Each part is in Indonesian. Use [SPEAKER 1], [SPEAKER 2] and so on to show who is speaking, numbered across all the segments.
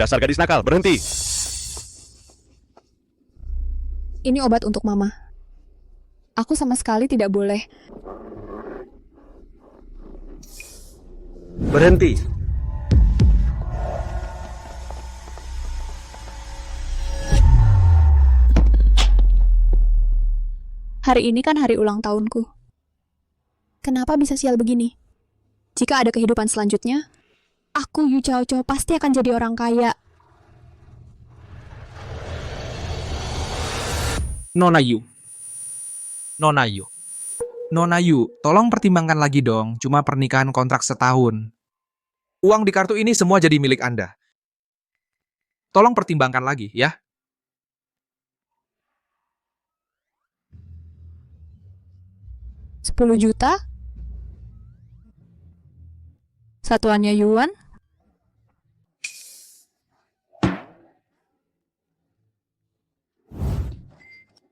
[SPEAKER 1] Dasar gadis nakal, berhenti.
[SPEAKER 2] Ini obat untuk Mama. Aku sama sekali tidak boleh.
[SPEAKER 1] Berhenti.
[SPEAKER 2] Hari ini kan hari ulang tahunku. Kenapa bisa sial begini? Jika ada kehidupan selanjutnya, aku Yu Chao Chao pasti akan jadi orang kaya.
[SPEAKER 3] Nona Yu. Nona Yu. Nona Yu, tolong pertimbangkan lagi dong, cuma pernikahan kontrak setahun. Uang di kartu ini semua jadi milik Anda. Tolong pertimbangkan lagi, ya.
[SPEAKER 2] $10 juta? Satuannya yuan?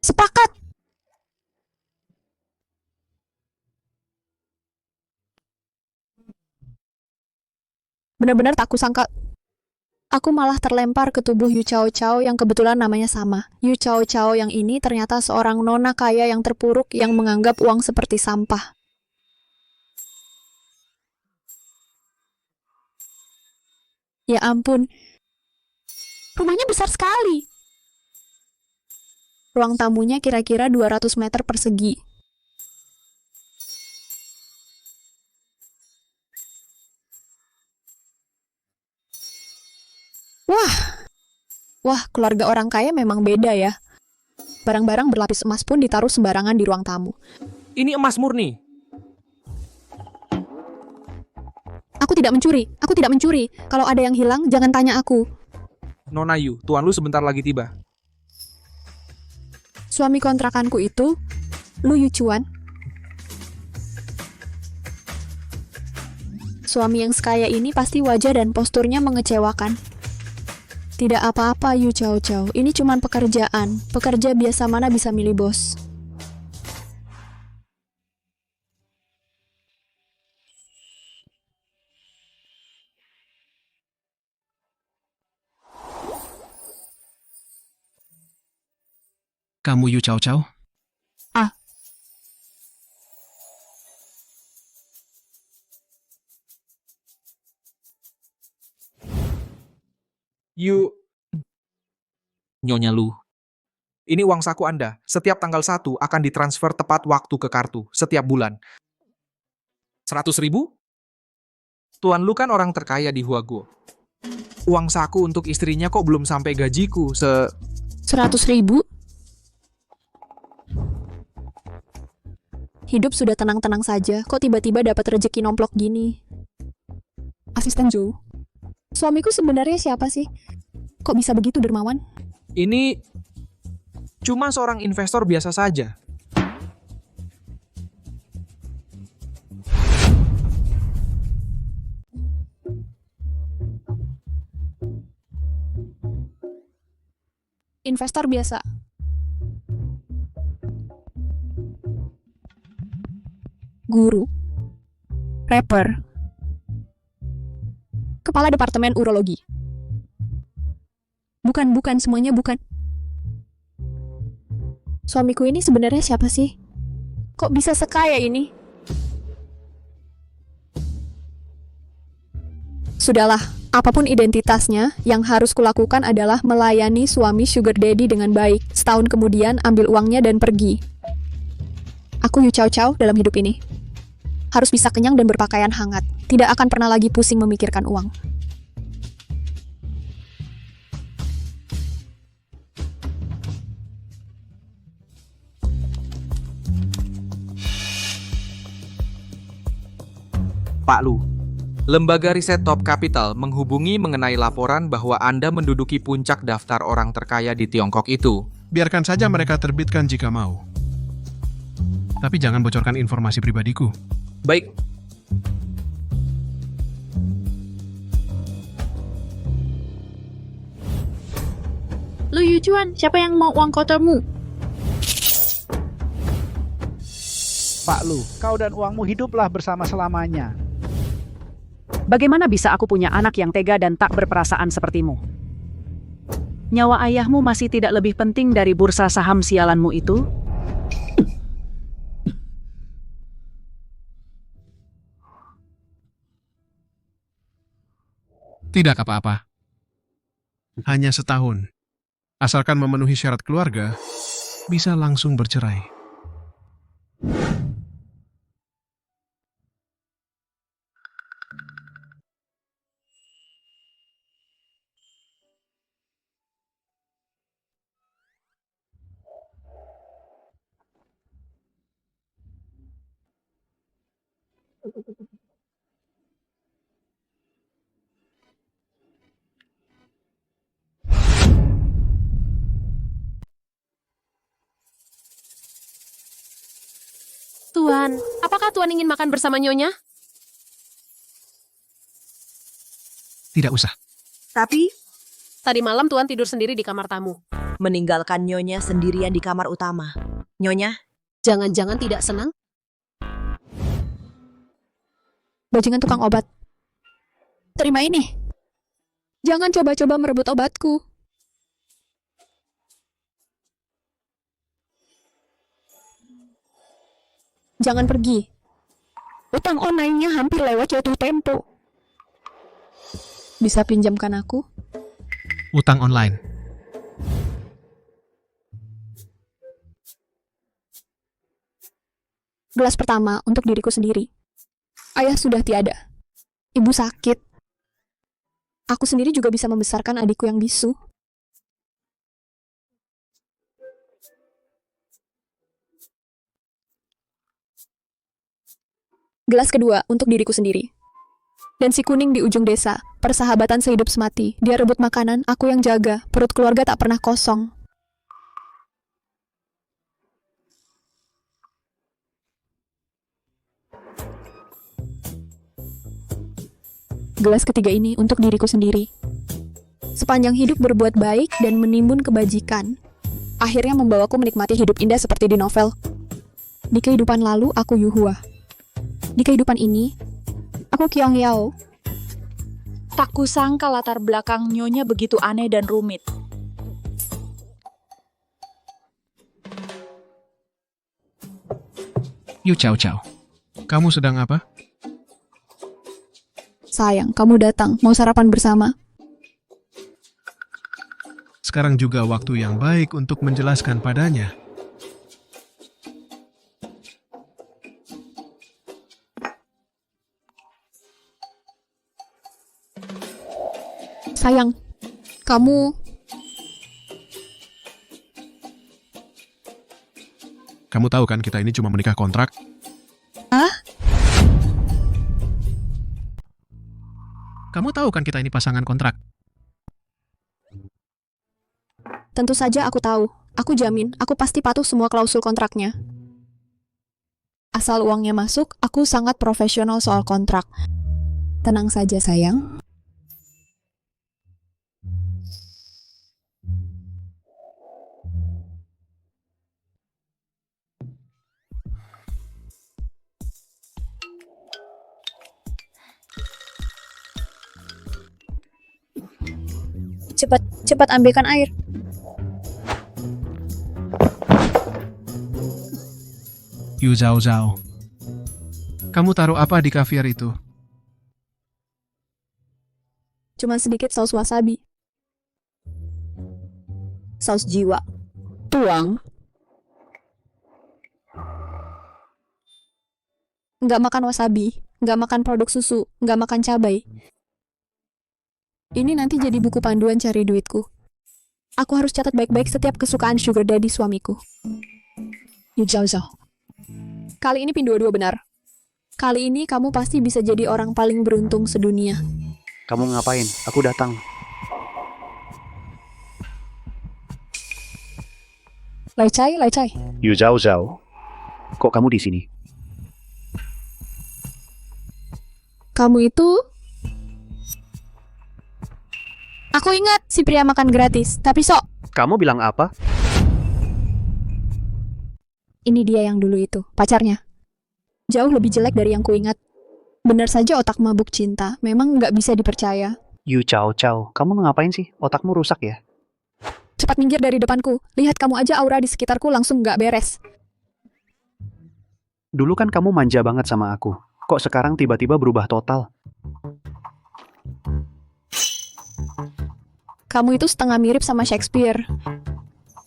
[SPEAKER 2] Sepakat! Benar-benar tak kusangka. Aku malah terlempar ke tubuh Yu Chao Chao yang kebetulan namanya sama. Yu Chao Chao yang ini ternyata seorang nona kaya yang terpuruk yang menganggap uang seperti sampah. Ya ampun, rumahnya besar sekali. Ruang tamunya kira-kira 200 meter persegi. Wah, keluarga orang kaya memang beda ya. Barang-barang berlapis emas pun ditaruh sembarangan di ruang tamu.
[SPEAKER 3] Ini emas murni.
[SPEAKER 2] Aku tidak mencuri. Kalau ada yang hilang, jangan tanya aku.
[SPEAKER 3] Nona Yu, tuan lu sebentar lagi tiba.
[SPEAKER 2] Suami kontrakanku itu, Lu Yuchuan. Suami yang sekaya ini pasti wajah dan posturnya mengecewakan. Tidak apa-apa Yu Chao Chao, ini cuma pekerjaan. Pekerja biasa mana bisa milih bos.
[SPEAKER 4] Kamu Yu Chao Chao?
[SPEAKER 2] Ah.
[SPEAKER 3] Yu. Nyonya Lu. Ini uang saku Anda. Setiap tanggal 1 akan ditransfer tepat waktu ke kartu. Setiap bulan. 100.000? Tuan Lu kan orang terkaya di Huaguo. Uang saku untuk istrinya kok belum sampai gajiku.
[SPEAKER 2] 100.000? Hidup sudah tenang-tenang saja, kok tiba-tiba dapat rezeki nomplok gini? Asisten Joe, suamiku sebenarnya siapa sih? Kok bisa begitu dermawan?
[SPEAKER 3] Ini cuma seorang investor biasa saja.
[SPEAKER 2] Investor biasa. Guru. Rapper. Kepala Departemen Urologi. Bukan, semuanya bukan. Suamiku ini sebenarnya siapa sih? Kok bisa sekaya ini? Sudahlah, apapun identitasnya, yang harus kulakukan adalah melayani suami sugar daddy dengan baik. Setahun kemudian ambil uangnya dan pergi. Aku Yu Chao Chao dalam hidup ini. Harus bisa kenyang dan berpakaian hangat. Tidak akan pernah lagi pusing memikirkan uang.
[SPEAKER 3] Pak Lu, lembaga riset Top Capital menghubungi mengenai laporan bahwa Anda menduduki puncak daftar orang terkaya di Tiongkok itu.
[SPEAKER 4] Biarkan saja mereka terbitkan jika mau. Tapi jangan bocorkan informasi pribadiku.
[SPEAKER 3] Baik.
[SPEAKER 5] Lu Yuchuan, siapa yang mau uang kotormu?
[SPEAKER 6] Pak Lu, kau dan uangmu hiduplah bersama selamanya.
[SPEAKER 1] Bagaimana bisa aku punya anak yang tega dan tak berperasaan sepertimu? Nyawa ayahmu masih tidak lebih penting dari bursa saham sialanmu itu?
[SPEAKER 4] Tidak apa-apa. Hanya setahun. Asalkan memenuhi syarat keluarga, bisa langsung bercerai.
[SPEAKER 6] Tuan, apakah Tuan ingin makan bersama Nyonya?
[SPEAKER 4] Tidak usah.
[SPEAKER 7] Tapi
[SPEAKER 6] Tadi malam Tuan tidur sendiri di kamar tamu.
[SPEAKER 7] meninggalkan Nyonya sendirian di kamar utama. Nyonya,
[SPEAKER 6] Jangan-jangan tidak senang?
[SPEAKER 2] Bajingan tukang obat. Terima ini. Jangan coba-coba merebut obatku. Jangan pergi. Utang online-nya hampir lewat jatuh tempo. Bisa pinjamkan aku?
[SPEAKER 4] Utang online.
[SPEAKER 2] Gelas pertama untuk diriku sendiri. Ayah sudah tiada. Ibu sakit. Aku sendiri juga bisa membesarkan adikku yang bisu. Gelas kedua untuk diriku sendiri. Dan si kuning di ujung desa, persahabatan sehidup semati. Dia rebut makanan, aku yang jaga. Perut keluarga tak pernah kosong. Gelas ketiga ini untuk diriku sendiri. Sepanjang hidup berbuat baik dan menimbun kebajikan, akhirnya membawaku menikmati hidup indah seperti di novel. Di kehidupan lalu, aku Yuhua. Di kehidupan ini, aku Kyong Yao.
[SPEAKER 8] Tak kusangka latar belakang Nyonya begitu aneh dan rumit.
[SPEAKER 4] Yu Cao Cao. Kamu sedang apa?
[SPEAKER 2] Sayang, kamu datang. Mau sarapan bersama?
[SPEAKER 4] Sekarang juga waktu yang baik untuk menjelaskan padanya.
[SPEAKER 2] Sayang, kamu...
[SPEAKER 4] Kamu tahu kan kita ini cuma menikah kontrak?
[SPEAKER 2] Hah?
[SPEAKER 4] Kamu tahu kan kita ini pasangan kontrak?
[SPEAKER 2] Tentu saja aku tahu. Aku jamin, aku pasti patuh semua klausul kontraknya. Asal uangnya masuk, aku sangat profesional soal kontrak. Tenang saja, sayang. Cepat ambilkan air.
[SPEAKER 4] Yu Zhao Zhao. Kamu taruh apa di kaviar itu?
[SPEAKER 2] Cuma sedikit saus wasabi.
[SPEAKER 7] saus jiwa.
[SPEAKER 2] Tuang. Nggak makan wasabi, nggak makan produk susu, nggak makan cabai. Ini nanti jadi buku panduan cari duitku. Aku harus catat baik-baik setiap kesukaan sugar daddy suamiku. Yu Zhao Zhao. Kali ini pin 22 benar. Kali ini kamu pasti bisa jadi orang paling beruntung sedunia.
[SPEAKER 9] Kamu ngapain? Aku datang.
[SPEAKER 2] Lai Chai.
[SPEAKER 9] Yu Zhao Zhao. Kok kamu di sini?
[SPEAKER 2] Kamu itu... Aku ingat si pria makan gratis, tapi sok.
[SPEAKER 9] Kamu bilang apa?
[SPEAKER 2] Ini dia yang dulu itu, pacarnya. Jauh lebih jelek dari yang kuingat. Benar saja otak mabuk cinta, memang nggak bisa dipercaya.
[SPEAKER 9] Yu Chao Chao, kamu ngapain sih? Otakmu rusak ya?
[SPEAKER 2] Cepat minggir dari depanku. Lihat kamu aja aura di sekitarku langsung nggak beres.
[SPEAKER 9] Dulu kan kamu manja banget sama aku. Kok sekarang tiba-tiba berubah total?
[SPEAKER 2] Kamu itu setengah mirip sama Shakespeare.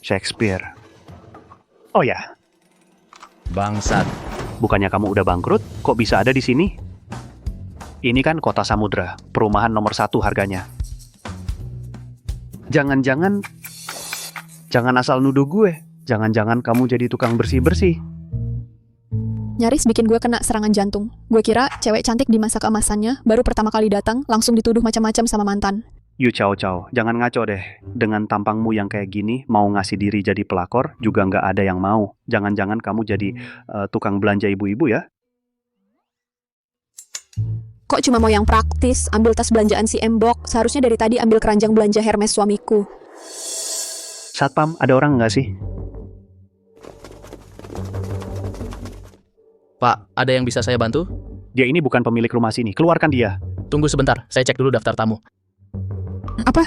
[SPEAKER 9] Shakespeare. Oh ya,
[SPEAKER 10] Bangsat.
[SPEAKER 9] bukannya kamu udah bangkrut? Kok bisa ada di sini? Ini kan Kota Samudra, perumahan nomor 1 harganya. Jangan-jangan asal nuduh gue. Jangan-jangan kamu jadi tukang bersih-bersih.
[SPEAKER 2] Nyaris bikin gue kena serangan jantung. Gue kira cewek cantik di masa keemasannya, baru pertama kali datang, langsung dituduh macam-macam sama mantan.
[SPEAKER 9] Yu Chao Chao, jangan ngaco deh. Dengan tampangmu yang kayak gini, mau ngasih diri jadi pelakor, juga nggak ada yang mau. Jangan-jangan kamu jadi tukang belanja ibu-ibu ya?
[SPEAKER 2] Kok cuma mau yang praktis, ambil tas belanjaan si Mbok, seharusnya dari tadi ambil keranjang belanja Hermes suamiku.
[SPEAKER 9] Satpam, ada orang nggak sih?
[SPEAKER 10] Pak, ada yang bisa saya bantu?
[SPEAKER 9] Dia ini bukan pemilik rumah sini, keluarkan dia.
[SPEAKER 10] Tunggu sebentar, saya cek dulu daftar tamu.
[SPEAKER 2] Apa?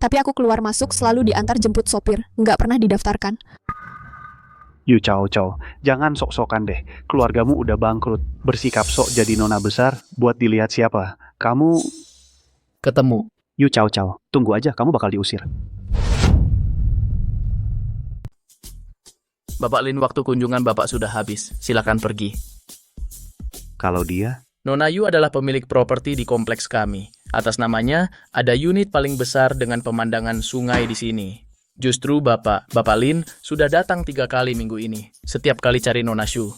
[SPEAKER 2] Tapi aku keluar masuk selalu diantar jemput sopir, nggak pernah didaftarkan.
[SPEAKER 9] Yu Chao Chao, jangan sok-sokan deh. Keluargamu udah bangkrut, bersikap sok jadi nona besar, buat dilihat siapa. Kamu...
[SPEAKER 10] Ketemu.
[SPEAKER 9] Yu Chao Chao, tunggu aja, kamu bakal diusir.
[SPEAKER 10] Bapak Lin, waktu kunjungan Bapak sudah habis. Silakan pergi.
[SPEAKER 9] Kalau dia...
[SPEAKER 10] Nona Yu adalah pemilik properti di kompleks kami. Atas namanya, ada unit paling besar dengan pemandangan sungai di sini. Justru Bapak Lin, sudah datang 3 kali minggu ini. Setiap kali cari Nona Shu.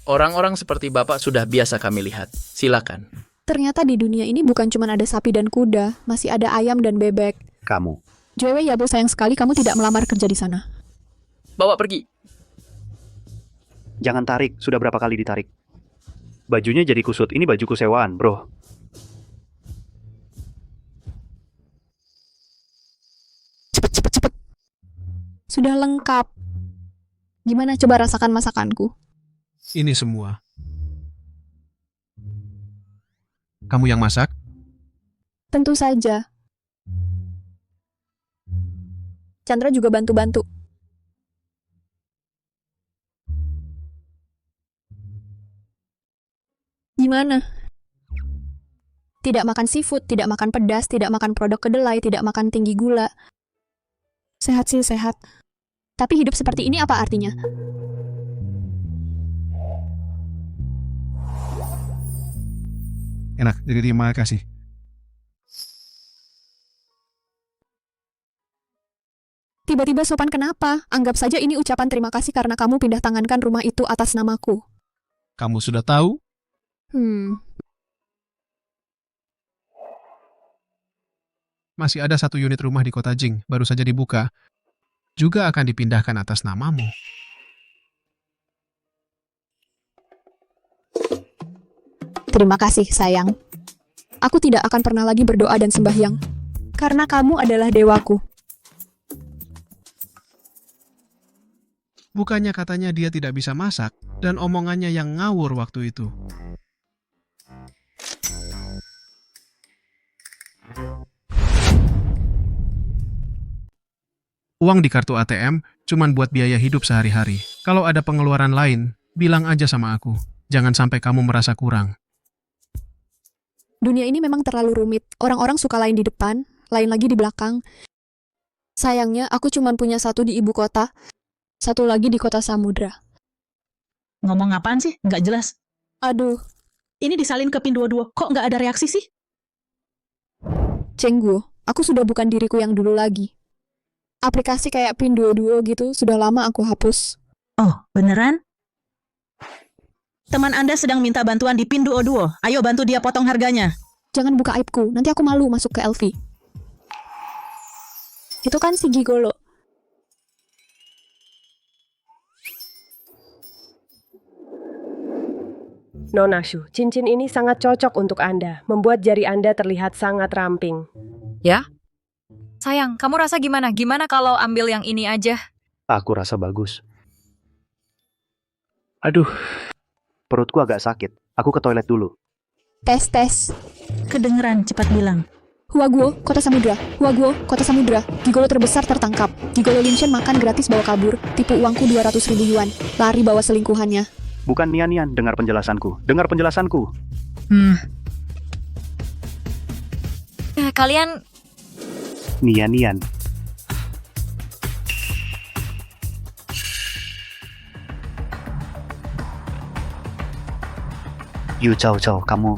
[SPEAKER 10] Orang-orang seperti Bapak sudah biasa kami lihat. Silakan.
[SPEAKER 2] Ternyata di dunia ini bukan cuma ada sapi dan kuda, masih ada ayam dan bebek.
[SPEAKER 9] Kamu.
[SPEAKER 2] Jewe ya, sayang sekali kamu tidak melamar kerja di sana.
[SPEAKER 10] Bawa pergi.
[SPEAKER 9] Jangan tarik, sudah berapa kali ditarik. Bajunya jadi kusut, ini bajuku sewaan, bro.
[SPEAKER 2] Cepet. Sudah lengkap. Gimana coba rasakan masakanku?
[SPEAKER 4] Ini semua. Kamu yang masak?
[SPEAKER 2] Tentu saja. Chandra juga bantu-bantu. Gimana? Tidak makan seafood, tidak makan pedas, tidak makan produk kedelai, tidak makan tinggi gula. Sehat sih, sehat. Tapi hidup seperti ini apa artinya?
[SPEAKER 4] Enak, jadi terima kasih.
[SPEAKER 2] Tiba-tiba sopan kenapa? Anggap saja ini ucapan terima kasih karena kamu pindah tangankan rumah itu atas namaku.
[SPEAKER 4] Kamu sudah tahu? Masih ada 1 unit rumah di kota Jing, baru saja dibuka. Juga akan dipindahkan atas namamu.
[SPEAKER 2] Terima kasih, sayang. Aku tidak akan pernah lagi berdoa dan sembahyang. Karena kamu adalah dewaku.
[SPEAKER 4] Bukannya katanya dia tidak bisa masak, dan omongannya yang ngawur waktu itu. Uang di kartu ATM cuman buat biaya hidup sehari-hari. Kalau ada pengeluaran lain, bilang aja sama aku. Jangan sampai kamu merasa kurang.
[SPEAKER 2] Dunia ini memang terlalu rumit. Orang-orang suka lain di depan, lain lagi di belakang. Sayangnya, aku cuma punya 1 di ibu kota, 1 lagi di kota Samudra.
[SPEAKER 1] Ngomong apaan sih? Nggak jelas.
[SPEAKER 2] Aduh,
[SPEAKER 1] Ini disalin ke PIN 22. Kok nggak ada reaksi sih?
[SPEAKER 2] Cenggu, aku sudah bukan diriku yang dulu lagi. Aplikasi kayak PIN 22 gitu sudah lama aku hapus.
[SPEAKER 1] Oh, beneran? Teman Anda sedang minta bantuan di PIN 22. Ayo bantu dia potong harganya.
[SPEAKER 2] Jangan buka aibku, nanti aku malu masuk ke LV. Itu kan si Gigolo.
[SPEAKER 11] Nona Shu, cincin ini sangat cocok untuk Anda, membuat jari Anda terlihat sangat ramping.
[SPEAKER 8] Ya? Sayang, kamu rasa gimana? Gimana kalau ambil yang ini aja?
[SPEAKER 9] Aku rasa bagus. Aduh, perutku agak sakit. Aku ke toilet dulu.
[SPEAKER 2] Tes.
[SPEAKER 5] Kedengeran, cepat bilang.
[SPEAKER 2] Huaguo, Kota Samudra. Huaguo, Kota Samudra. Gigolo terbesar tertangkap. Gigolo Linshen makan gratis bawa kabur. Tipu uangku 200.000 yuan. Lari bawa selingkuhannya.
[SPEAKER 9] Bukan Nian, dengar penjelasanku.
[SPEAKER 7] Kalian
[SPEAKER 9] Nian. Yu Cao, kamu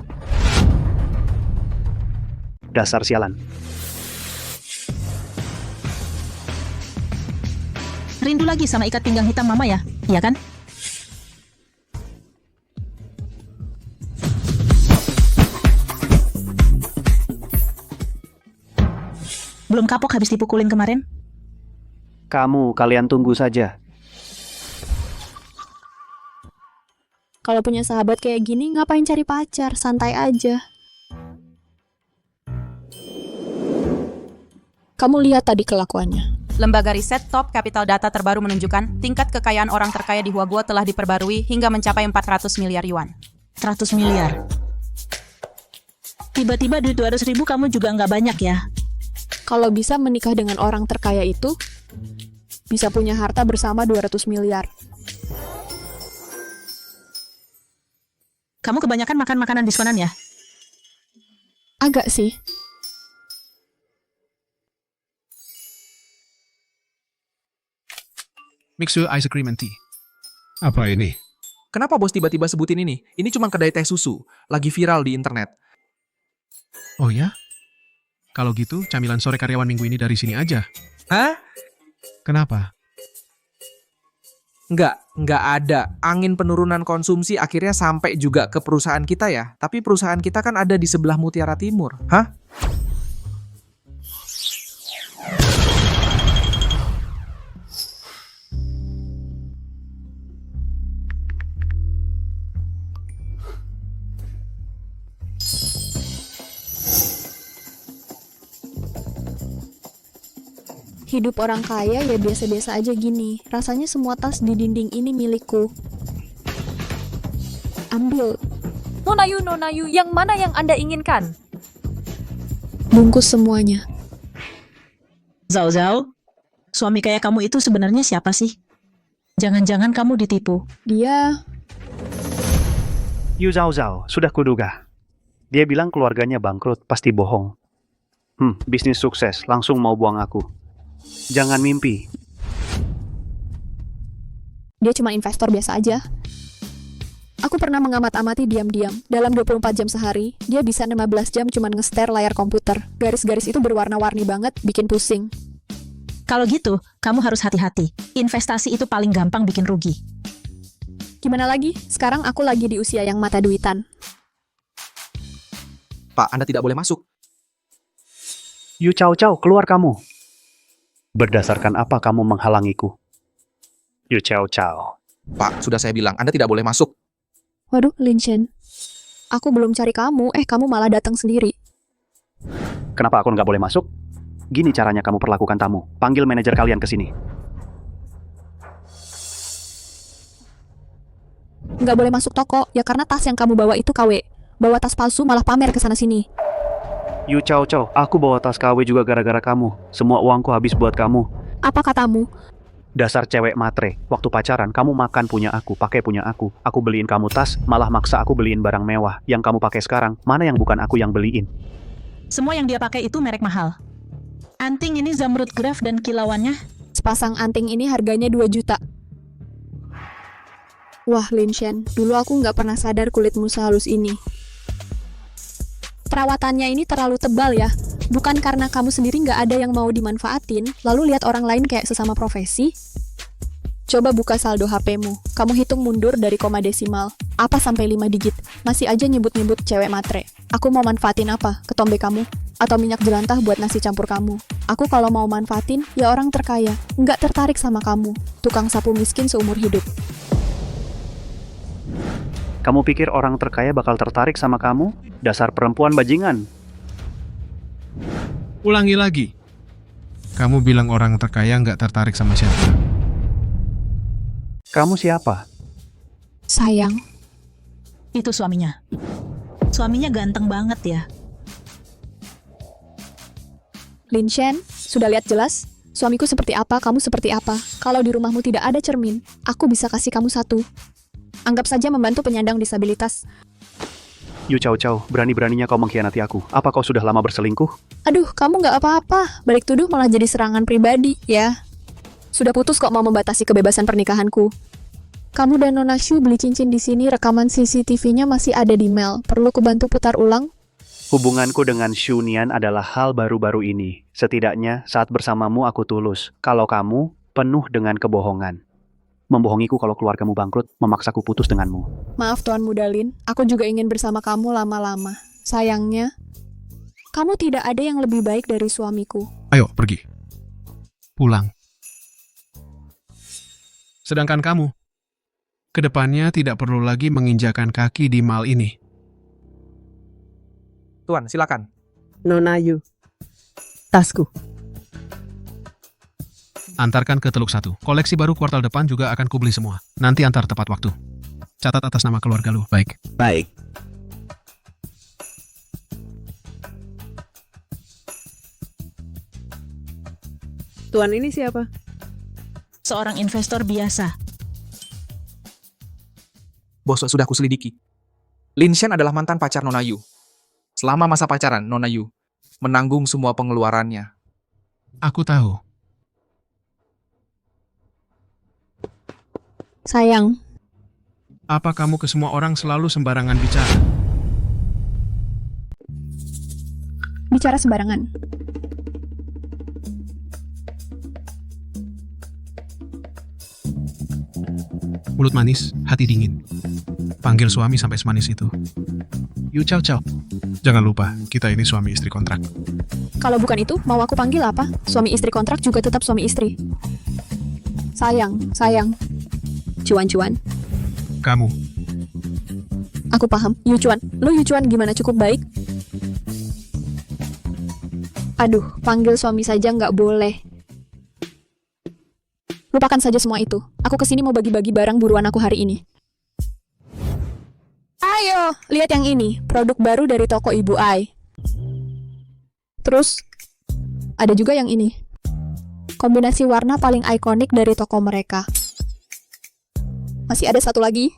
[SPEAKER 9] dasar sialan.
[SPEAKER 5] Rindu lagi sama ikat pinggang hitam mama ya? Iya kan? Belum kapok habis dipukulin kemarin?
[SPEAKER 9] Kalian tunggu saja.
[SPEAKER 2] Kalau punya sahabat kayak gini, ngapain cari pacar? Santai aja. Kamu lihat tadi kelakuannya.
[SPEAKER 1] Lembaga riset Top Capital Data terbaru menunjukkan tingkat kekayaan orang terkaya di Huaguo telah diperbarui hingga mencapai 400 miliar yuan.
[SPEAKER 5] 100 miliar. Tiba-tiba duit 200.000 kamu juga nggak banyak ya?
[SPEAKER 2] Kalau bisa menikah dengan orang terkaya itu, bisa punya harta bersama 200 miliar.
[SPEAKER 5] Kamu kebanyakan makan makanan diskonan ya?
[SPEAKER 2] Agak sih.
[SPEAKER 4] Mixu ice cream and tea.
[SPEAKER 3] Apa ini? Kenapa bos tiba-tiba sebutin ini? Ini cuma kedai teh susu. Lagi viral di internet.
[SPEAKER 4] Oh ya? Kalau gitu, camilan sore karyawan minggu ini dari sini aja.
[SPEAKER 3] Hah?
[SPEAKER 4] Kenapa?
[SPEAKER 3] Nggak ada. Angin penurunan konsumsi akhirnya sampai juga ke perusahaan kita ya. Tapi perusahaan kita kan ada di sebelah Mutiara Timur. Hah?
[SPEAKER 2] Hidup orang kaya ya biasa-biasa aja gini. Rasanya semua tas di dinding ini milikku. Ambil.
[SPEAKER 8] Nonayu, yang mana yang Anda inginkan?
[SPEAKER 2] Bungkus semuanya.
[SPEAKER 5] Zhao, suami kaya kamu itu sebenarnya siapa sih? Jangan-jangan kamu ditipu.
[SPEAKER 2] Dia...
[SPEAKER 9] Yu Zhao, sudah kuduga. Dia bilang keluarganya bangkrut, pasti bohong. Bisnis sukses, langsung mau buang aku. Jangan mimpi.
[SPEAKER 2] Dia cuma investor biasa aja. Aku pernah mengamat-amati diam-diam. Dalam 24 jam sehari, dia bisa 15 jam cuma nge-stare layar komputer. Garis-garis itu berwarna-warni banget, bikin pusing.
[SPEAKER 5] Kalau gitu, kamu harus hati-hati. Investasi itu paling gampang bikin rugi.
[SPEAKER 2] Gimana lagi? Sekarang aku lagi di usia yang mata duitan.
[SPEAKER 3] Pak, Anda tidak boleh masuk.
[SPEAKER 9] Yu Cao, keluar kamu. Berdasarkan apa kamu menghalangiku? Yu Cao.
[SPEAKER 3] Pak, sudah saya bilang, Anda tidak boleh masuk.
[SPEAKER 2] Waduh, Linshen. Aku belum cari kamu, kamu malah datang sendiri.
[SPEAKER 9] Kenapa aku nggak boleh masuk? Gini caranya kamu perlakukan tamu. Panggil manajer kalian ke sini.
[SPEAKER 2] Nggak boleh masuk toko, ya karena tas yang kamu bawa itu KW. Bawa tas palsu malah pamer ke sana-sini.
[SPEAKER 9] Yu Cao, aku bawa tas KW juga gara-gara kamu. Semua uangku habis buat kamu.
[SPEAKER 2] Apa katamu?
[SPEAKER 9] Dasar cewek matre. Waktu pacaran, kamu makan punya aku, pakai punya aku. Aku beliin kamu tas, malah maksa aku beliin barang mewah. Yang kamu pakai sekarang, mana yang bukan aku yang beliin?
[SPEAKER 5] Semua yang dia pakai itu merek mahal. Anting ini zamrud graf dan kilauannya.
[SPEAKER 2] Sepasang anting ini harganya 2 juta. Wah, Linshen, dulu aku nggak pernah sadar kulitmu sehalus ini. Perawatannya ini terlalu tebal ya. Bukan karena kamu sendiri nggak ada yang mau dimanfaatin, lalu lihat orang lain kayak sesama profesi. Coba buka saldo HP-mu. Kamu hitung mundur dari koma desimal. Apa sampai 5 digit? Masih aja nyebut-nyebut cewek matre. Aku mau manfaatin apa? Ketombe kamu? Atau minyak jelantah buat nasi campur kamu? Aku kalau mau manfaatin, ya orang terkaya. Nggak tertarik sama kamu. Tukang sapu miskin seumur hidup.
[SPEAKER 9] Kamu pikir orang terkaya bakal tertarik sama kamu? Dasar perempuan bajingan.
[SPEAKER 4] Ulangi lagi. Kamu bilang orang terkaya nggak tertarik sama siapa?
[SPEAKER 9] Kamu siapa?
[SPEAKER 2] Sayang.
[SPEAKER 5] Itu suaminya. Suaminya ganteng banget ya.
[SPEAKER 2] Lin Shen, sudah lihat jelas? Suamiku seperti apa, kamu seperti apa. Kalau di rumahmu tidak ada cermin, aku bisa kasih kamu satu. Anggap saja membantu penyandang disabilitas.
[SPEAKER 9] Yu Chow Chow, berani-beraninya kau mengkhianati aku. Apa kau sudah lama berselingkuh?
[SPEAKER 2] Aduh, kamu nggak apa-apa. Balik tuduh malah jadi serangan pribadi, ya. Sudah putus kok mau membatasi kebebasan pernikahanku. Kamu dan Nona Shu beli cincin di sini, rekaman CCTV-nya masih ada di Mel. Perlu kubantu putar ulang?
[SPEAKER 9] Hubunganku dengan Shu Nian adalah hal baru-baru ini. Setidaknya saat bersamamu aku tulus. Kalau kamu penuh dengan kebohongan. Membohongiku kalau keluargamu bangkrut, memaksaku putus denganmu.
[SPEAKER 2] Maaf Tuan Muda Lin, aku juga ingin bersama kamu lama-lama. Sayangnya, kamu tidak ada yang lebih baik dari suamiku.
[SPEAKER 4] Ayo, pergi. Pulang. Sedangkan kamu, kedepannya tidak perlu lagi menginjakan kaki di mal ini.
[SPEAKER 3] Tuan, silakan.
[SPEAKER 11] Nona Yu, tasku.
[SPEAKER 4] Antarkan ke Teluk 1. Koleksi baru kuartal depan juga akan kubeli semua. Nanti antar tepat waktu. Catat atas nama keluarga lu, baik?
[SPEAKER 12] Baik.
[SPEAKER 11] Tuan ini siapa?
[SPEAKER 5] Seorang investor biasa.
[SPEAKER 3] Bos, sudah kuselidiki. Lin Shen adalah mantan pacar Nona Yu. Selama masa pacaran, Nona Yu menanggung semua pengeluarannya.
[SPEAKER 4] Aku tahu.
[SPEAKER 2] Sayang,
[SPEAKER 4] Apa kamu ke semua orang selalu sembarangan bicara?
[SPEAKER 2] bicara sembarangan.
[SPEAKER 4] Mulut manis, hati dingin. Panggil suami sampai semanis itu. Yu Chow Chow. Jangan lupa, kita ini suami istri kontrak.
[SPEAKER 2] Kalau bukan itu, mau aku panggil apa? Suami istri kontrak juga tetap suami istri. Sayang, sayang. Cuan-cuan.
[SPEAKER 4] Kamu.
[SPEAKER 2] Aku paham. Yucuan. Lu Yucuan gimana, cukup baik? Aduh, panggil suami saja nggak boleh. Lupakan saja semua itu. Aku kesini mau bagi-bagi barang buruan aku hari ini. Ayo, lihat yang ini. Produk baru dari toko Ibu Ai. Terus, ada juga yang ini. Kombinasi warna paling ikonik dari toko mereka. Masih ada satu lagi.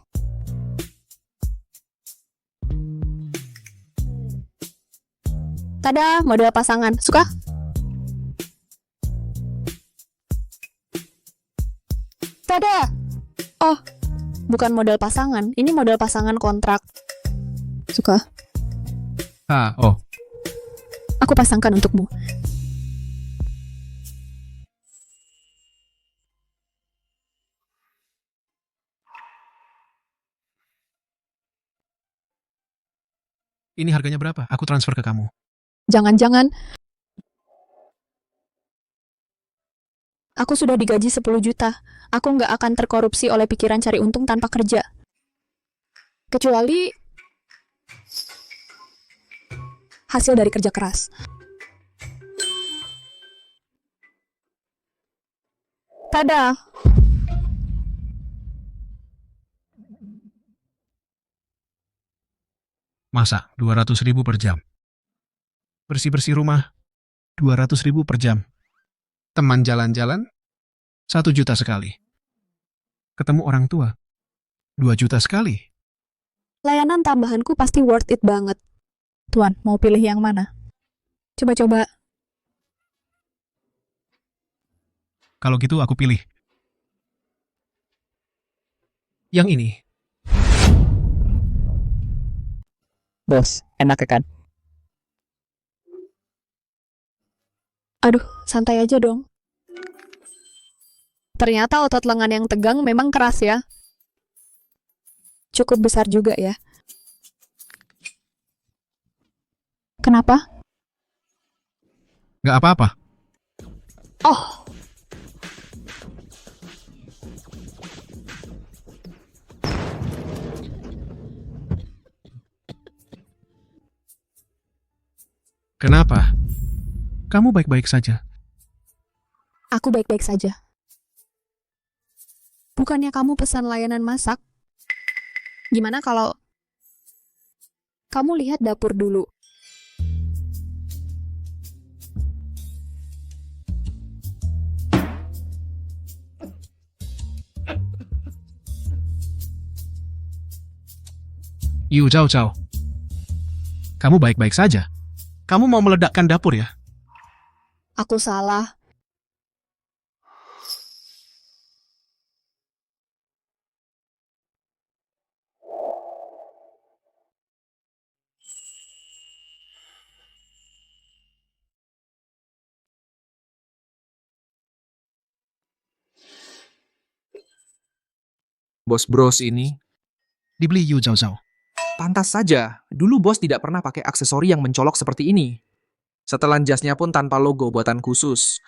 [SPEAKER 2] Tada, model pasangan. Suka? Tada! Oh, bukan model pasangan. Ini model pasangan kontrak. Suka?
[SPEAKER 4] Oh.
[SPEAKER 2] Aku pasangkan untukmu.
[SPEAKER 4] Ini harganya berapa? Aku transfer ke kamu.
[SPEAKER 2] Jangan-jangan aku sudah digaji 10 juta. Aku nggak akan terkorupsi oleh pikiran cari untung tanpa kerja. Kecuali hasil dari kerja keras. Tada!
[SPEAKER 4] Masa, 200.000 per jam. Bersih-bersih rumah, 200.000 per jam. Teman jalan-jalan, 1 juta sekali. Ketemu orang tua, 2 juta sekali.
[SPEAKER 2] Layanan tambahanku pasti worth it banget.
[SPEAKER 5] Tuan, mau pilih yang mana?
[SPEAKER 2] Coba-coba.
[SPEAKER 4] Kalau gitu aku pilih. Yang ini.
[SPEAKER 12] Bos, enak kan?
[SPEAKER 2] Aduh, santai aja dong. Ternyata otot lengan yang tegang memang keras ya. Cukup besar juga ya. Kenapa?
[SPEAKER 4] Nggak apa-apa.
[SPEAKER 2] Oh,
[SPEAKER 4] Kenapa? Kamu baik-baik saja.
[SPEAKER 2] aku baik-baik saja. Bukannya kamu pesan layanan masak? Gimana kalau Kamu lihat dapur dulu.
[SPEAKER 4] Yu Zhao Zhao. Kamu baik-baik saja. Kamu mau meledakkan dapur ya?
[SPEAKER 2] Aku salah.
[SPEAKER 3] Bos Bros ini,
[SPEAKER 4] Dibeli Yu Zhao Zhao.
[SPEAKER 3] pantas saja. Dulu bos tidak pernah pakai aksesori yang mencolok seperti ini. Setelan jasnya pun tanpa logo buatan khusus.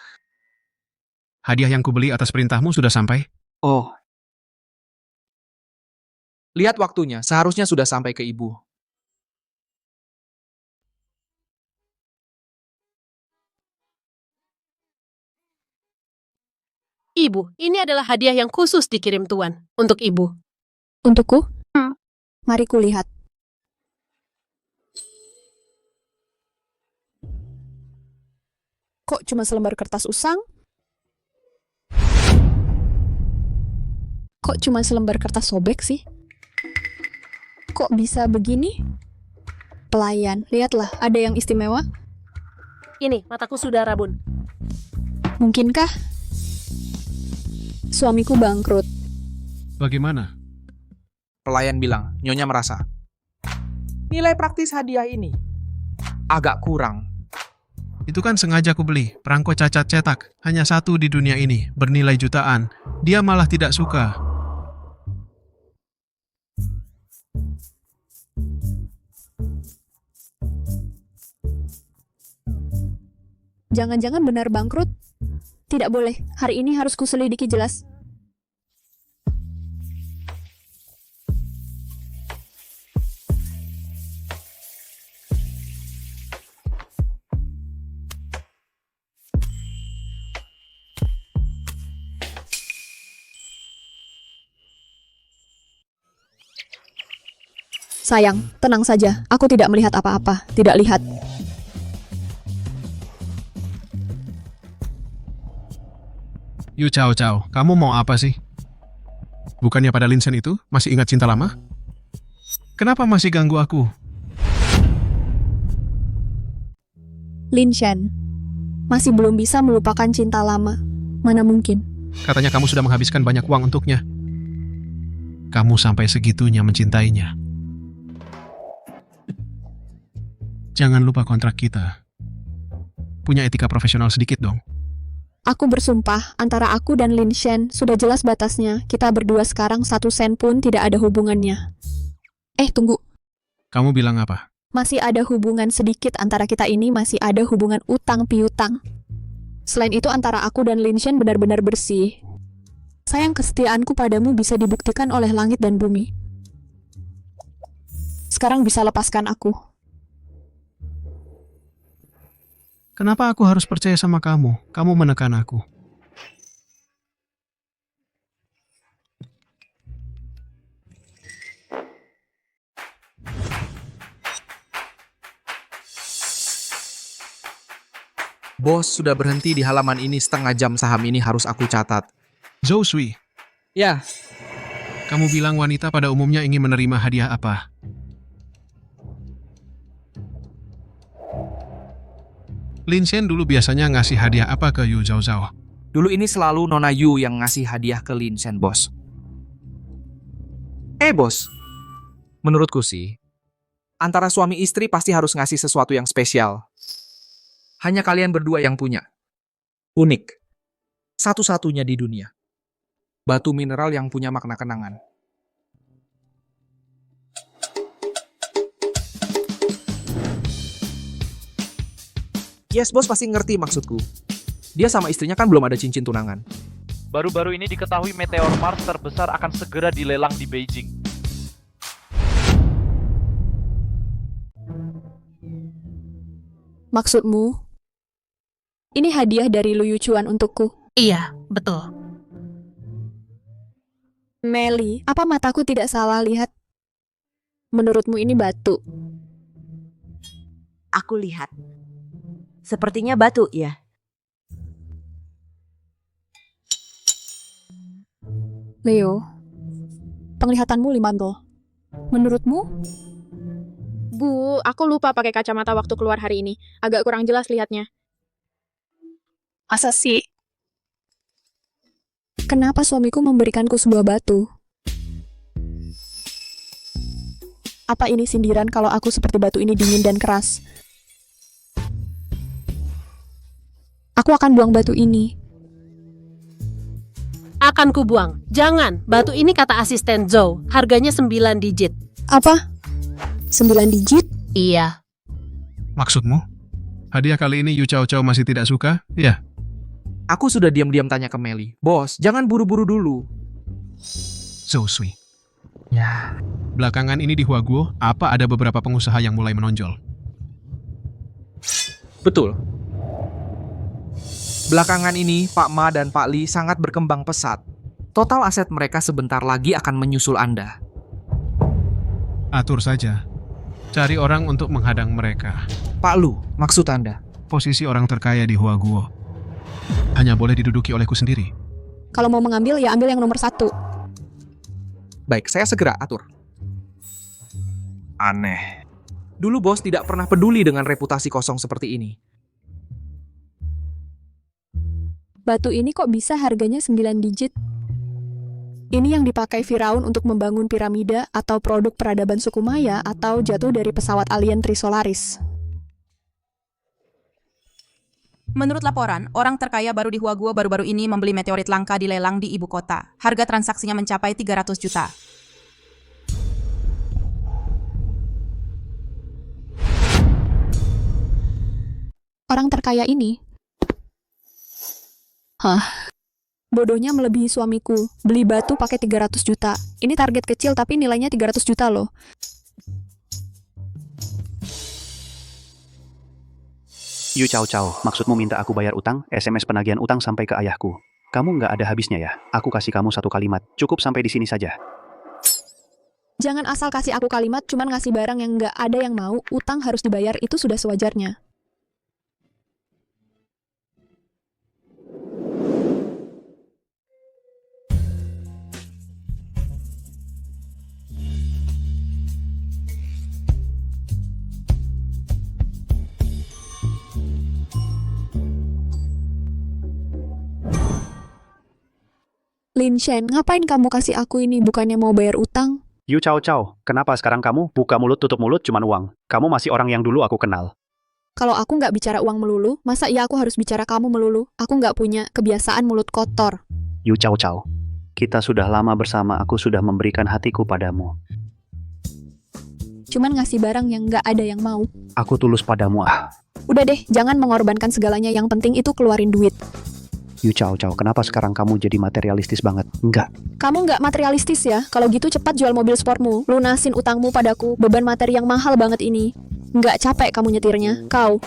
[SPEAKER 4] Hadiah yang kubeli atas perintahmu sudah sampai?
[SPEAKER 3] Oh. Lihat waktunya, seharusnya sudah sampai ke ibu.
[SPEAKER 6] Ibu, ini adalah hadiah yang khusus dikirim Tuan. Untuk Ibu.
[SPEAKER 2] Untukku? Mari kulihat. Kok cuma selembar kertas usang? Kok cuma selembar kertas sobek sih? Kok bisa begini? Pelayan, lihatlah, ada yang istimewa.
[SPEAKER 6] Ini, mataku sudah rabun.
[SPEAKER 2] Mungkinkah? Suamiku bangkrut.
[SPEAKER 4] Bagaimana?
[SPEAKER 3] Pelayan bilang, Nyonya merasa. Nilai praktis hadiah ini agak kurang.
[SPEAKER 4] Itu kan sengaja aku beli. Perangko cacat cetak. Hanya satu di dunia ini. Bernilai jutaan. Dia malah tidak suka.
[SPEAKER 2] Jangan-jangan benar bangkrut? Tidak boleh. Hari ini harus kuselidiki jelas. Sayang, tenang saja. Aku tidak melihat apa-apa. Tidak lihat.
[SPEAKER 4] Yu Chao Chao, kamu mau apa sih? Bukannya pada Lin Shen itu masih ingat cinta lama? Kenapa masih ganggu aku?
[SPEAKER 2] Lin Shen, masih belum bisa melupakan cinta lama. Mana mungkin?
[SPEAKER 4] Katanya kamu sudah menghabiskan banyak uang untuknya. Kamu sampai segitunya mencintainya. Jangan lupa kontrak kita. Punya etika profesional sedikit dong.
[SPEAKER 2] Aku bersumpah, antara aku dan Lin Shen sudah jelas batasnya. Kita berdua sekarang 1 sen pun tidak ada hubungannya. Tunggu.
[SPEAKER 4] Kamu bilang apa?
[SPEAKER 2] Masih ada hubungan sedikit antara kita ini, masih ada hubungan utang piutang. Selain itu antara aku dan Lin Shen benar-benar bersih. Sayang, kesetiaanku padamu bisa dibuktikan oleh langit dan bumi. Sekarang bisa lepaskan aku.
[SPEAKER 4] Kenapa aku harus percaya sama kamu? Kamu menekan aku.
[SPEAKER 3] Bos sudah berhenti di halaman ini, setengah jam saham ini harus aku catat.
[SPEAKER 4] Zhou Sui,
[SPEAKER 3] Ya,
[SPEAKER 4] kamu bilang wanita pada umumnya ingin menerima hadiah apa? Lin Shen dulu biasanya ngasih hadiah apa ke Yu Zhao Zhao?
[SPEAKER 3] dulu ini selalu Nona Yu yang ngasih hadiah ke Lin Shen, bos. Bos. Menurutku sih, antara suami istri pasti harus ngasih sesuatu yang spesial. Hanya kalian berdua yang punya. Unik. Satu-satunya di dunia. Batu mineral yang punya makna kenangan. Yes, bos pasti ngerti maksudku. Dia sama istrinya kan belum ada cincin tunangan.
[SPEAKER 13] Baru-baru ini diketahui meteor Mars terbesar akan segera dilelang di Beijing.
[SPEAKER 2] Maksudmu? Ini hadiah dari Lu Yuchuan untukku.
[SPEAKER 5] Iya, betul.
[SPEAKER 2] Meli, apa mataku tidak salah lihat? Menurutmu ini batu?
[SPEAKER 7] aku lihat. Sepertinya batu, ya.
[SPEAKER 2] Leo, penglihatanmu limantul. Menurutmu?
[SPEAKER 8] Bu, aku lupa pakai kacamata waktu keluar hari ini. Agak kurang jelas lihatnya.
[SPEAKER 2] Masa sih? Kenapa suamiku memberikanku sebuah batu? Apa ini sindiran kalau aku seperti batu ini dingin dan keras? Aku akan buang batu ini.
[SPEAKER 6] Akan kubuang. Jangan, batu ini kata asisten Zhou. Harganya 9 digit.
[SPEAKER 2] Apa? 9 digit?
[SPEAKER 6] Iya.
[SPEAKER 4] Maksudmu? Hadiah kali ini Yu Chao Chao masih tidak suka? Ya.
[SPEAKER 3] Aku sudah diam-diam tanya ke Meli. Bos, jangan buru-buru dulu.
[SPEAKER 4] Zhou Sui. Ya. Belakangan ini di Huaguo, apa ada beberapa pengusaha yang mulai menonjol?
[SPEAKER 3] Betul. Belakangan ini, Pak Ma dan Pak Li sangat berkembang pesat. Total aset mereka sebentar lagi akan menyusul Anda.
[SPEAKER 4] Atur saja. Cari orang untuk menghadang mereka.
[SPEAKER 3] Pak Lu, maksud Anda?
[SPEAKER 4] Posisi orang terkaya di Huaguo hanya boleh diduduki olehku sendiri.
[SPEAKER 2] Kalau mau mengambil, ya ambil yang nomor 1.
[SPEAKER 3] Baik, saya segera atur. Aneh. Dulu bos tidak pernah peduli dengan reputasi kosong seperti ini.
[SPEAKER 2] Batu ini kok bisa harganya 9 digit? Ini yang dipakai Firaun untuk membangun piramida atau produk peradaban suku Maya atau jatuh dari pesawat alien Trisolaris.
[SPEAKER 14] Menurut laporan, orang terkaya baru di Huaguo baru-baru ini membeli meteorit langka di lelang di ibu kota. Harga transaksinya mencapai 300 juta.
[SPEAKER 2] Orang terkaya ini? Hah? Bodohnya melebihi suamiku. Beli batu pakai 300 juta. Ini target kecil tapi nilainya 300 juta loh.
[SPEAKER 9] Yu Chao Chao, maksudmu minta aku bayar utang? SMS penagihan utang sampai ke ayahku. Kamu nggak ada habisnya ya? Aku kasih kamu 1 kalimat. Cukup sampai di sini saja.
[SPEAKER 2] Jangan asal kasih aku kalimat cuman ngasih barang yang nggak ada yang mau. Utang harus dibayar, itu sudah sewajarnya. Lin Shen, ngapain kamu kasih aku ini? Bukannya mau bayar utang?
[SPEAKER 9] Yu Chao Chao, kenapa sekarang kamu buka mulut tutup mulut cuman uang? Kamu masih orang yang dulu aku kenal.
[SPEAKER 2] Kalau aku nggak bicara uang melulu, masa iya aku harus bicara kamu melulu? Aku nggak punya kebiasaan mulut kotor.
[SPEAKER 9] Yu Chao Chao, kita sudah lama bersama, aku sudah memberikan hatiku padamu.
[SPEAKER 2] Cuman ngasih barang yang nggak ada yang mau.
[SPEAKER 9] Aku tulus padamu
[SPEAKER 2] Udah deh, jangan mengorbankan segalanya, yang penting itu keluarin duit.
[SPEAKER 9] Yu Chao Chao, kenapa sekarang kamu jadi materialistis banget? Enggak.
[SPEAKER 2] Kamu nggak materialistis ya? Kalau gitu cepat jual mobil sportmu, lunasin utangmu padaku, beban materi yang mahal banget ini. Nggak capek kamu nyetirnya, kau.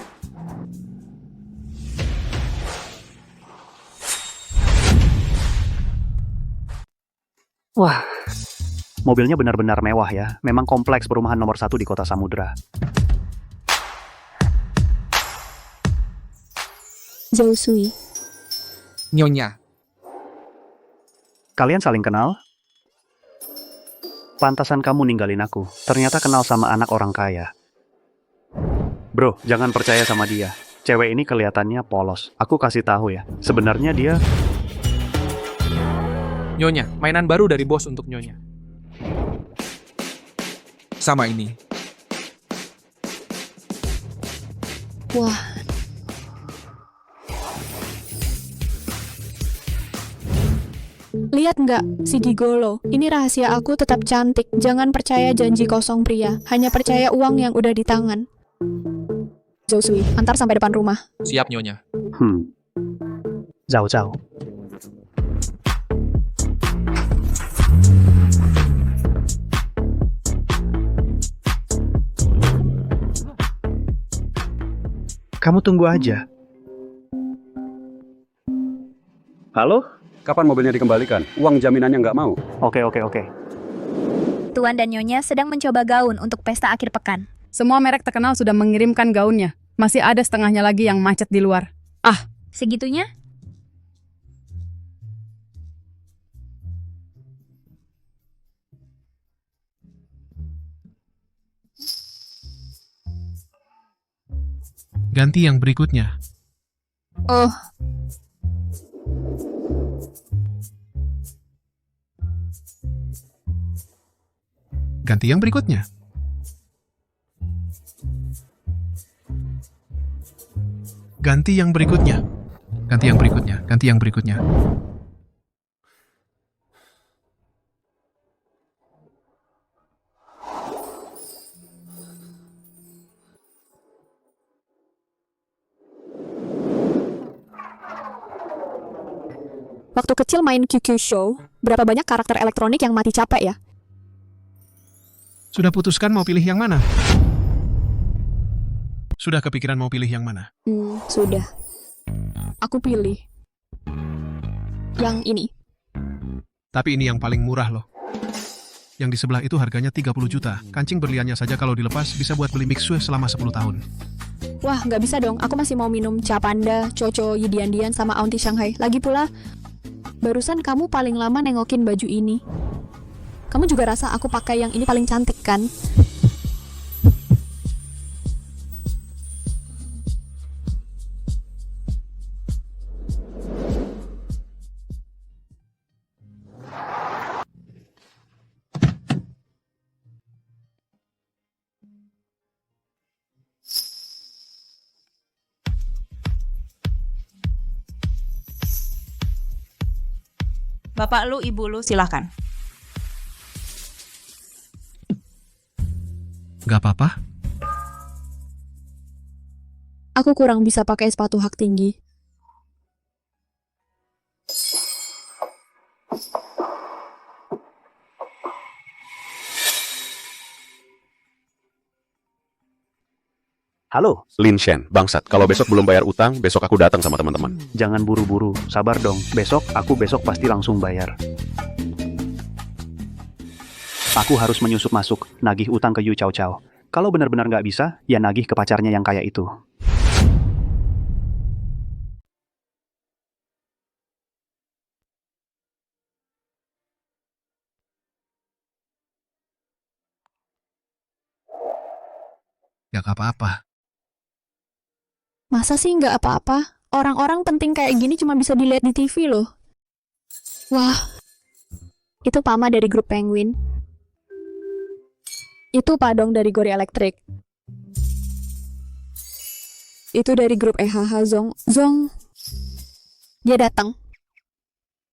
[SPEAKER 9] Wah, mobilnya benar-benar mewah ya. Memang kompleks perumahan nomor 1 di kota Samudra.
[SPEAKER 2] Zhou Sui.
[SPEAKER 3] Nyonya.
[SPEAKER 9] Kalian saling kenal? Pantasan kamu ninggalin aku. Ternyata kenal sama anak orang kaya. Bro, jangan percaya sama dia. Cewek ini kelihatannya polos. Aku kasih tahu ya. Sebenarnya dia...
[SPEAKER 3] Nyonya, mainan baru dari bos untuk Nyonya. Sama ini.
[SPEAKER 2] Wah. Lihat nggak, si gigolo. Ini rahasia aku tetap cantik. Jangan percaya janji kosong pria. Hanya percaya uang yang udah di tangan. Zhou Sui, antar sampai depan rumah.
[SPEAKER 3] Siap, Nyonya.
[SPEAKER 9] Zhao Zhao. Kamu tunggu aja.
[SPEAKER 15] Halo? Kapan mobilnya dikembalikan? Uang jaminannya nggak mau.
[SPEAKER 9] Oke.
[SPEAKER 16] Tuan dan Nyonya sedang mencoba gaun untuk pesta akhir pekan. Semua merek terkenal sudah mengirimkan gaunnya. Masih ada setengahnya lagi yang macet di luar.
[SPEAKER 17] Segitunya?
[SPEAKER 4] Ganti yang berikutnya.
[SPEAKER 2] Oh,
[SPEAKER 4] Ganti yang berikutnya. Ganti yang berikutnya. Ganti yang berikutnya. Ganti yang berikutnya.
[SPEAKER 2] waktu kecil main QQ Show, berapa banyak karakter elektronik yang mati capek ya?
[SPEAKER 4] Sudah putuskan mau pilih yang mana? Sudah kepikiran mau pilih yang mana?
[SPEAKER 2] Sudah. Aku pilih yang ini.
[SPEAKER 4] Tapi ini yang paling murah loh. Yang di sebelah itu harganya 30 juta. Kancing berliannya saja kalau dilepas bisa buat beli mixue selama 10 tahun.
[SPEAKER 2] Wah, nggak bisa dong. Aku masih mau minum Ca Panda, Coco, Yidian sama Aunty Shanghai. Lagi pula, barusan kamu paling lama nengokin baju ini. Kamu juga rasa aku pakai yang ini paling cantik, kan?
[SPEAKER 14] Bapak lu, ibu lu, silahkan.
[SPEAKER 4] Gak apa-apa?
[SPEAKER 2] Aku kurang bisa pakai sepatu hak tinggi.
[SPEAKER 9] Halo.
[SPEAKER 15] Lin Shen, bangsat. Kalau besok belum bayar utang, besok aku datang sama teman-teman.
[SPEAKER 9] Jangan buru-buru, sabar dong. Besok pasti langsung bayar. Aku harus menyusup masuk, nagih utang ke Yu Chao Chao. Kalau benar-benar nggak bisa, ya nagih ke pacarnya yang kaya itu.
[SPEAKER 4] Ya gak apa-apa.
[SPEAKER 2] Masa sih nggak apa-apa? Orang-orang penting kayak gini cuma bisa dilihat di TV loh. Wah, itu Pama dari grup Penguin. Itu Padong dari Gori Electric. Itu dari grup EHH Zong. Dia datang.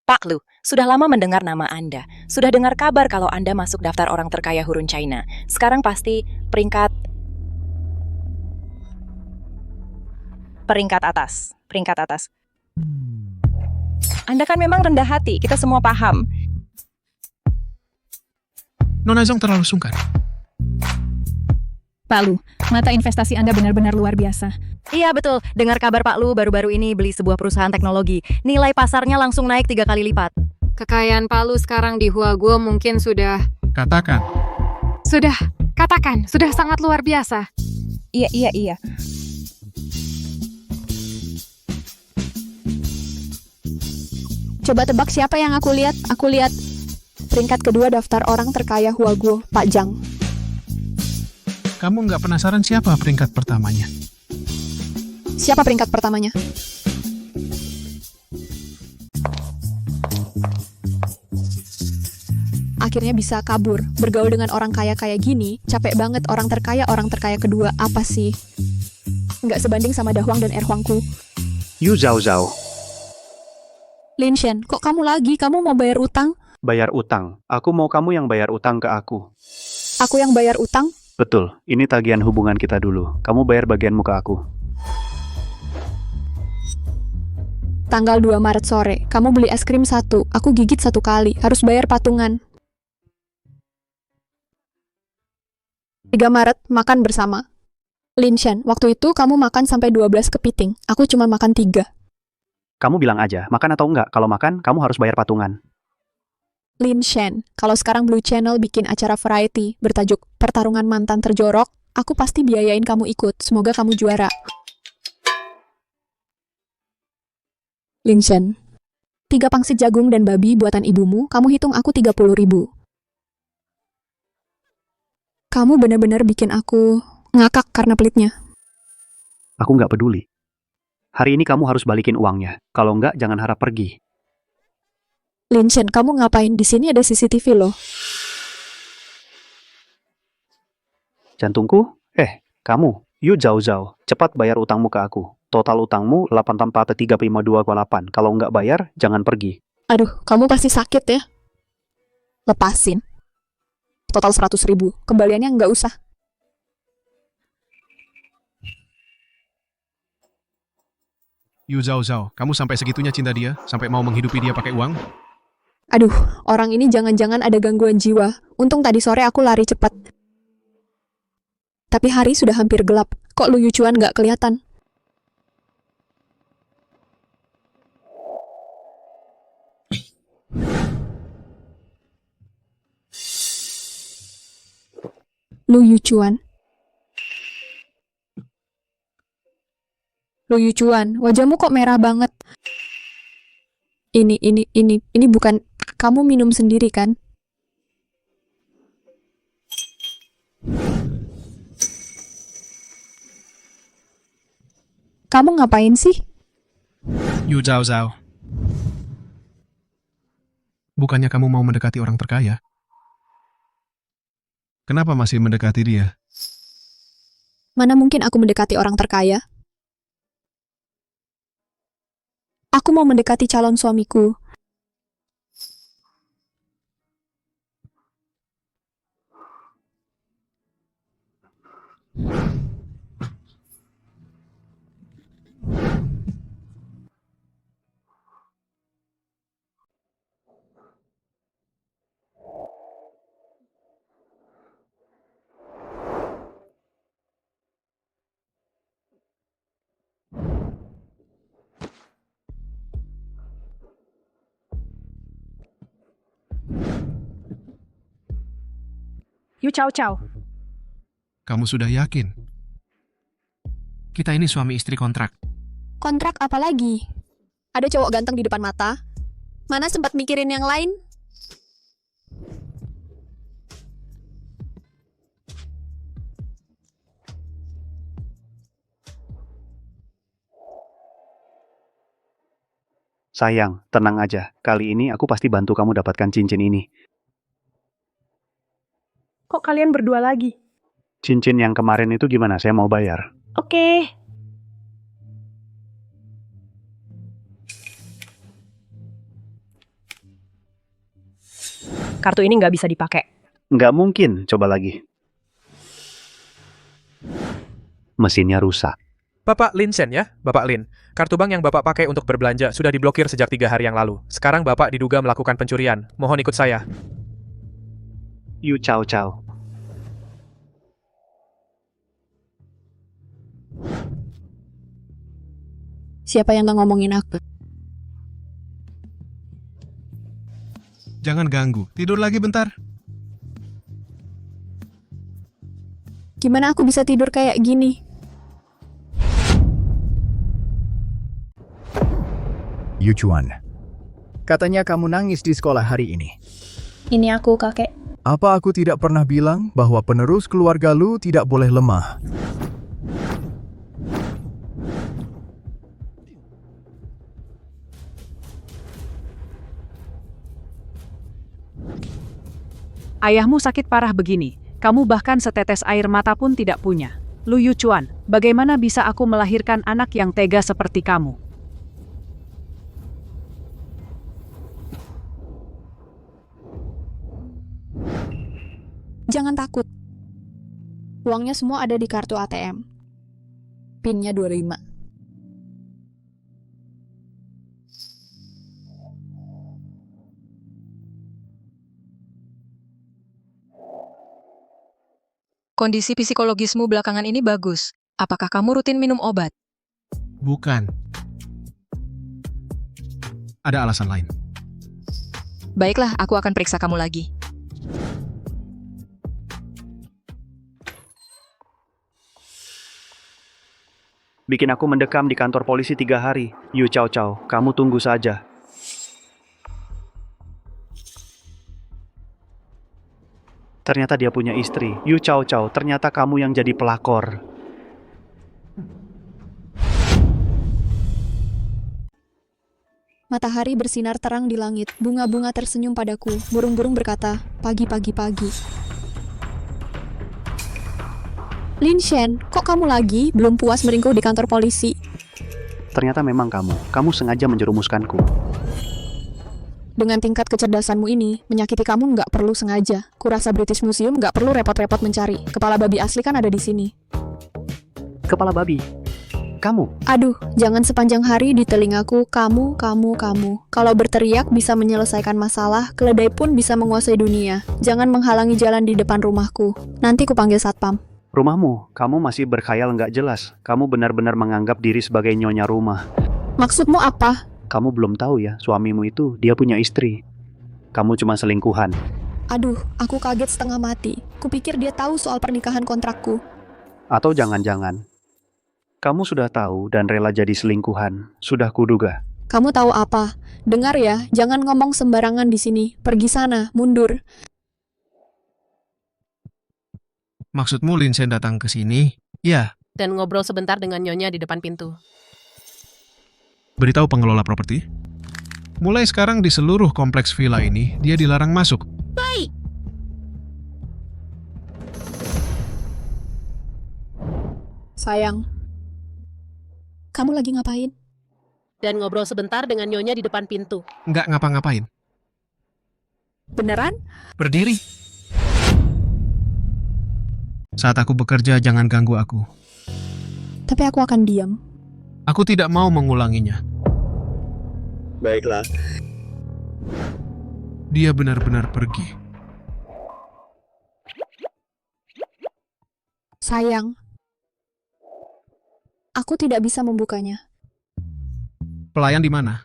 [SPEAKER 7] Pak Lu, sudah lama mendengar nama Anda. Sudah dengar kabar kalau Anda masuk daftar orang terkaya Hurun China. Sekarang pasti peringkat atas. Anda kan memang rendah hati, kita semua paham.
[SPEAKER 4] Nona Zong terlalu sungkan.
[SPEAKER 8] Pak Lu, mata investasi Anda benar-benar luar biasa.
[SPEAKER 17] Iya betul, dengar kabar Pak Lu baru-baru ini beli sebuah perusahaan teknologi. Nilai pasarnya langsung naik 3 kali lipat.
[SPEAKER 18] Kekayaan Pak Lu sekarang di Huaguo mungkin sudah...
[SPEAKER 4] Katakan.
[SPEAKER 18] Sudah sangat luar biasa.
[SPEAKER 7] Iya.
[SPEAKER 2] Coba tebak siapa yang aku lihat? Aku lihat peringkat kedua daftar orang terkaya Huaguo, Pak Zhang.
[SPEAKER 4] Kamu nggak penasaran siapa peringkat pertamanya?
[SPEAKER 2] Siapa peringkat pertamanya? Akhirnya bisa kabur. Bergaul dengan orang kaya kayak gini, capek banget. Orang terkaya kedua. Apa sih? Nggak sebanding sama Dahuang dan Erhuangku.
[SPEAKER 9] Yu Zhao Zhao.
[SPEAKER 2] Lin Shen, kok kamu lagi? Kamu mau bayar utang?
[SPEAKER 9] Bayar utang. Aku mau kamu yang bayar utang ke aku.
[SPEAKER 2] Aku yang bayar utang?
[SPEAKER 9] Betul, ini tagihan hubungan kita dulu. Kamu bayar bagianmu ke aku.
[SPEAKER 2] Tanggal 2 Maret sore, kamu beli es krim 1, aku gigit 1 kali, harus bayar patungan. 3 Maret, makan bersama. Lin Shen, waktu itu kamu makan sampai 12 kepiting, aku cuma makan 3.
[SPEAKER 9] Kamu bilang aja, makan atau enggak. Kalau makan, kamu harus bayar patungan.
[SPEAKER 2] Lin Shen, kalau sekarang Blue Channel bikin acara variety bertajuk Pertarungan Mantan Terjorok, Aku pasti biayain kamu ikut. Semoga kamu juara. Lin Shen, 3 pangsit jagung dan babi buatan ibumu, kamu hitung aku 30.000. Kamu benar-benar bikin aku ngakak karena pelitnya.
[SPEAKER 9] Aku nggak peduli. Hari ini kamu harus balikin uangnya. Kalau nggak, jangan harap pergi.
[SPEAKER 2] Lin Shen, kamu ngapain? Di sini ada CCTV loh.
[SPEAKER 9] Jantungku? Kamu. Yu Zhao Zhao, cepat bayar utangmu ke aku. Total utangmu 8,352,8. Kalau nggak bayar, jangan pergi.
[SPEAKER 2] Aduh, kamu pasti sakit ya. Lepasin. Total 100.000. Kembaliannya nggak usah.
[SPEAKER 4] Yu Zhao Zhao, kamu sampai segitunya cinta dia? Sampai mau menghidupi dia pakai uang?
[SPEAKER 2] Aduh, orang ini jangan-jangan ada gangguan jiwa. Untung tadi sore aku lari cepat. Tapi hari sudah hampir gelap. Kok Lu Yuchuan nggak kelihatan? Lu Yuchuan. Lu Yuchuan, wajahmu kok merah banget? Ini bukan kamu minum sendiri kan? Kamu ngapain sih?
[SPEAKER 4] Yu Zhao Zhao. Bukannya kamu mau mendekati orang terkaya? Kenapa masih mendekati dia?
[SPEAKER 2] Mana mungkin aku mendekati orang terkaya? Aku mau mendekati calon suamiku.
[SPEAKER 16] Yu Chao Chao.
[SPEAKER 4] Kamu sudah yakin? Kita ini suami istri kontrak.
[SPEAKER 2] Kontrak apa lagi? Ada cowok ganteng di depan mata. Mana sempat mikirin yang lain?
[SPEAKER 9] Sayang, tenang aja. Kali ini aku pasti bantu kamu dapatkan cincin ini.
[SPEAKER 11] Kok kalian berdua lagi?
[SPEAKER 9] Cincin yang kemarin itu gimana? Saya mau bayar.
[SPEAKER 11] Oke. Kartu ini nggak bisa dipakai.
[SPEAKER 9] Nggak mungkin, coba lagi. Mesinnya rusak.
[SPEAKER 3] Bapak Lin Shen ya, Bapak Lin. Kartu bank yang Bapak pakai untuk berbelanja sudah diblokir sejak 3 hari yang lalu. Sekarang Bapak diduga melakukan pencurian. Mohon ikut saya.
[SPEAKER 9] Yu Chao Chao.
[SPEAKER 2] Siapa yang ngomongin aku?
[SPEAKER 4] Jangan ganggu. Tidur lagi bentar.
[SPEAKER 2] Gimana aku bisa tidur kayak gini?
[SPEAKER 19] Yuchuan, katanya kamu nangis di sekolah hari ini.
[SPEAKER 8] Ini aku, kakek.
[SPEAKER 19] Apa aku tidak pernah bilang bahwa penerus keluarga lu tidak boleh lemah?
[SPEAKER 1] Ayahmu sakit parah begini, kamu bahkan setetes air mata pun tidak punya. Lu Yuchuan, bagaimana bisa aku melahirkan anak yang tega seperti kamu?
[SPEAKER 2] Jangan takut. Uangnya semua ada di kartu ATM. PIN-nya 25.
[SPEAKER 17] Kondisi psikologismu belakangan ini bagus. Apakah kamu rutin minum obat?
[SPEAKER 4] Bukan. Ada alasan lain.
[SPEAKER 17] Baiklah, aku akan periksa kamu lagi.
[SPEAKER 9] Bikin aku mendekam di kantor polisi 3 hari. Yu Chow Chow, kamu tunggu saja. Ternyata dia punya istri. Yu Chow Chow, ternyata kamu yang jadi pelakor.
[SPEAKER 2] Matahari bersinar terang di langit, bunga-bunga tersenyum padaku, burung-burung berkata, pagi. Lin Shen, kok kamu lagi belum puas meringkuk di kantor polisi?
[SPEAKER 9] Ternyata memang kamu sengaja menjerumuskanku.
[SPEAKER 2] Dengan tingkat kecerdasanmu ini, menyakiti kamu nggak perlu sengaja. Kurasa British Museum nggak perlu repot-repot mencari. Kepala babi asli kan ada di sini.
[SPEAKER 9] Kepala babi? Kamu?
[SPEAKER 2] Aduh, jangan sepanjang hari di telingaku, kamu. Kalau berteriak bisa menyelesaikan masalah, keledai pun bisa menguasai dunia. Jangan menghalangi jalan di depan rumahku. Nanti kupanggil satpam.
[SPEAKER 9] Rumahmu? Kamu masih berkhayal nggak jelas. Kamu benar-benar menganggap diri sebagai nyonya rumah.
[SPEAKER 2] Maksudmu apa?
[SPEAKER 9] Kamu belum tahu ya, suamimu itu dia punya istri. Kamu cuma selingkuhan.
[SPEAKER 2] Aduh, aku kaget setengah mati. Kupikir dia tahu soal pernikahan kontrakku.
[SPEAKER 9] Atau jangan-jangan kamu sudah tahu dan rela jadi selingkuhan. Sudah kuduga.
[SPEAKER 2] Kamu tahu apa? Dengar ya, jangan ngomong sembarangan di sini. Pergi sana, mundur.
[SPEAKER 4] Maksudmu Lin Shen datang ke sini? Ya.
[SPEAKER 6] Dan ngobrol sebentar dengan Nyonya di depan pintu.
[SPEAKER 4] Beritahu pengelola properti. Mulai sekarang di seluruh kompleks villa ini, dia dilarang masuk.
[SPEAKER 6] Baik.
[SPEAKER 2] Sayang, kamu lagi ngapain?
[SPEAKER 6] Dan ngobrol sebentar dengan Nyonya di depan pintu.
[SPEAKER 4] Nggak ngapa-ngapain.
[SPEAKER 2] Beneran?
[SPEAKER 4] Berdiri. Saat aku bekerja, jangan ganggu aku.
[SPEAKER 2] Tapi aku akan diam.
[SPEAKER 4] Aku tidak mau mengulanginya.
[SPEAKER 9] Baiklah.
[SPEAKER 4] Dia benar-benar pergi.
[SPEAKER 2] Sayang, aku tidak bisa membukanya.
[SPEAKER 4] Pelayan di mana?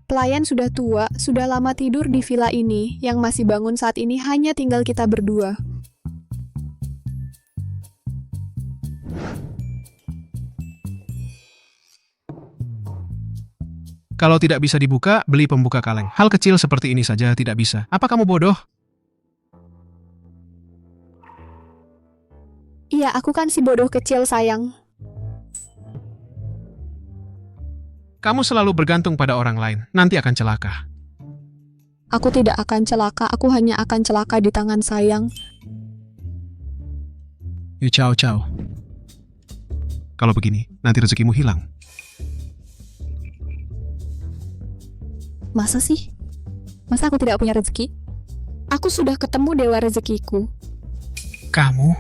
[SPEAKER 2] Pelayan sudah tua, sudah lama tidur di villa ini. Yang masih bangun saat ini hanya tinggal kita berdua.
[SPEAKER 4] Kalau tidak bisa dibuka, beli pembuka kaleng. Hal kecil seperti ini saja tidak bisa. Apa kamu bodoh?
[SPEAKER 2] Iya, aku kan si bodoh kecil, sayang.
[SPEAKER 4] Kamu selalu bergantung pada orang lain. Nanti akan celaka.
[SPEAKER 2] Aku tidak akan celaka, aku hanya akan celaka di tangan sayang.
[SPEAKER 4] Yu Chow Chow. Kalau begini, nanti rezekimu hilang.
[SPEAKER 2] Masa sih? Masa aku tidak punya rezeki? Aku sudah ketemu dewa rezekiku.
[SPEAKER 4] Kamu?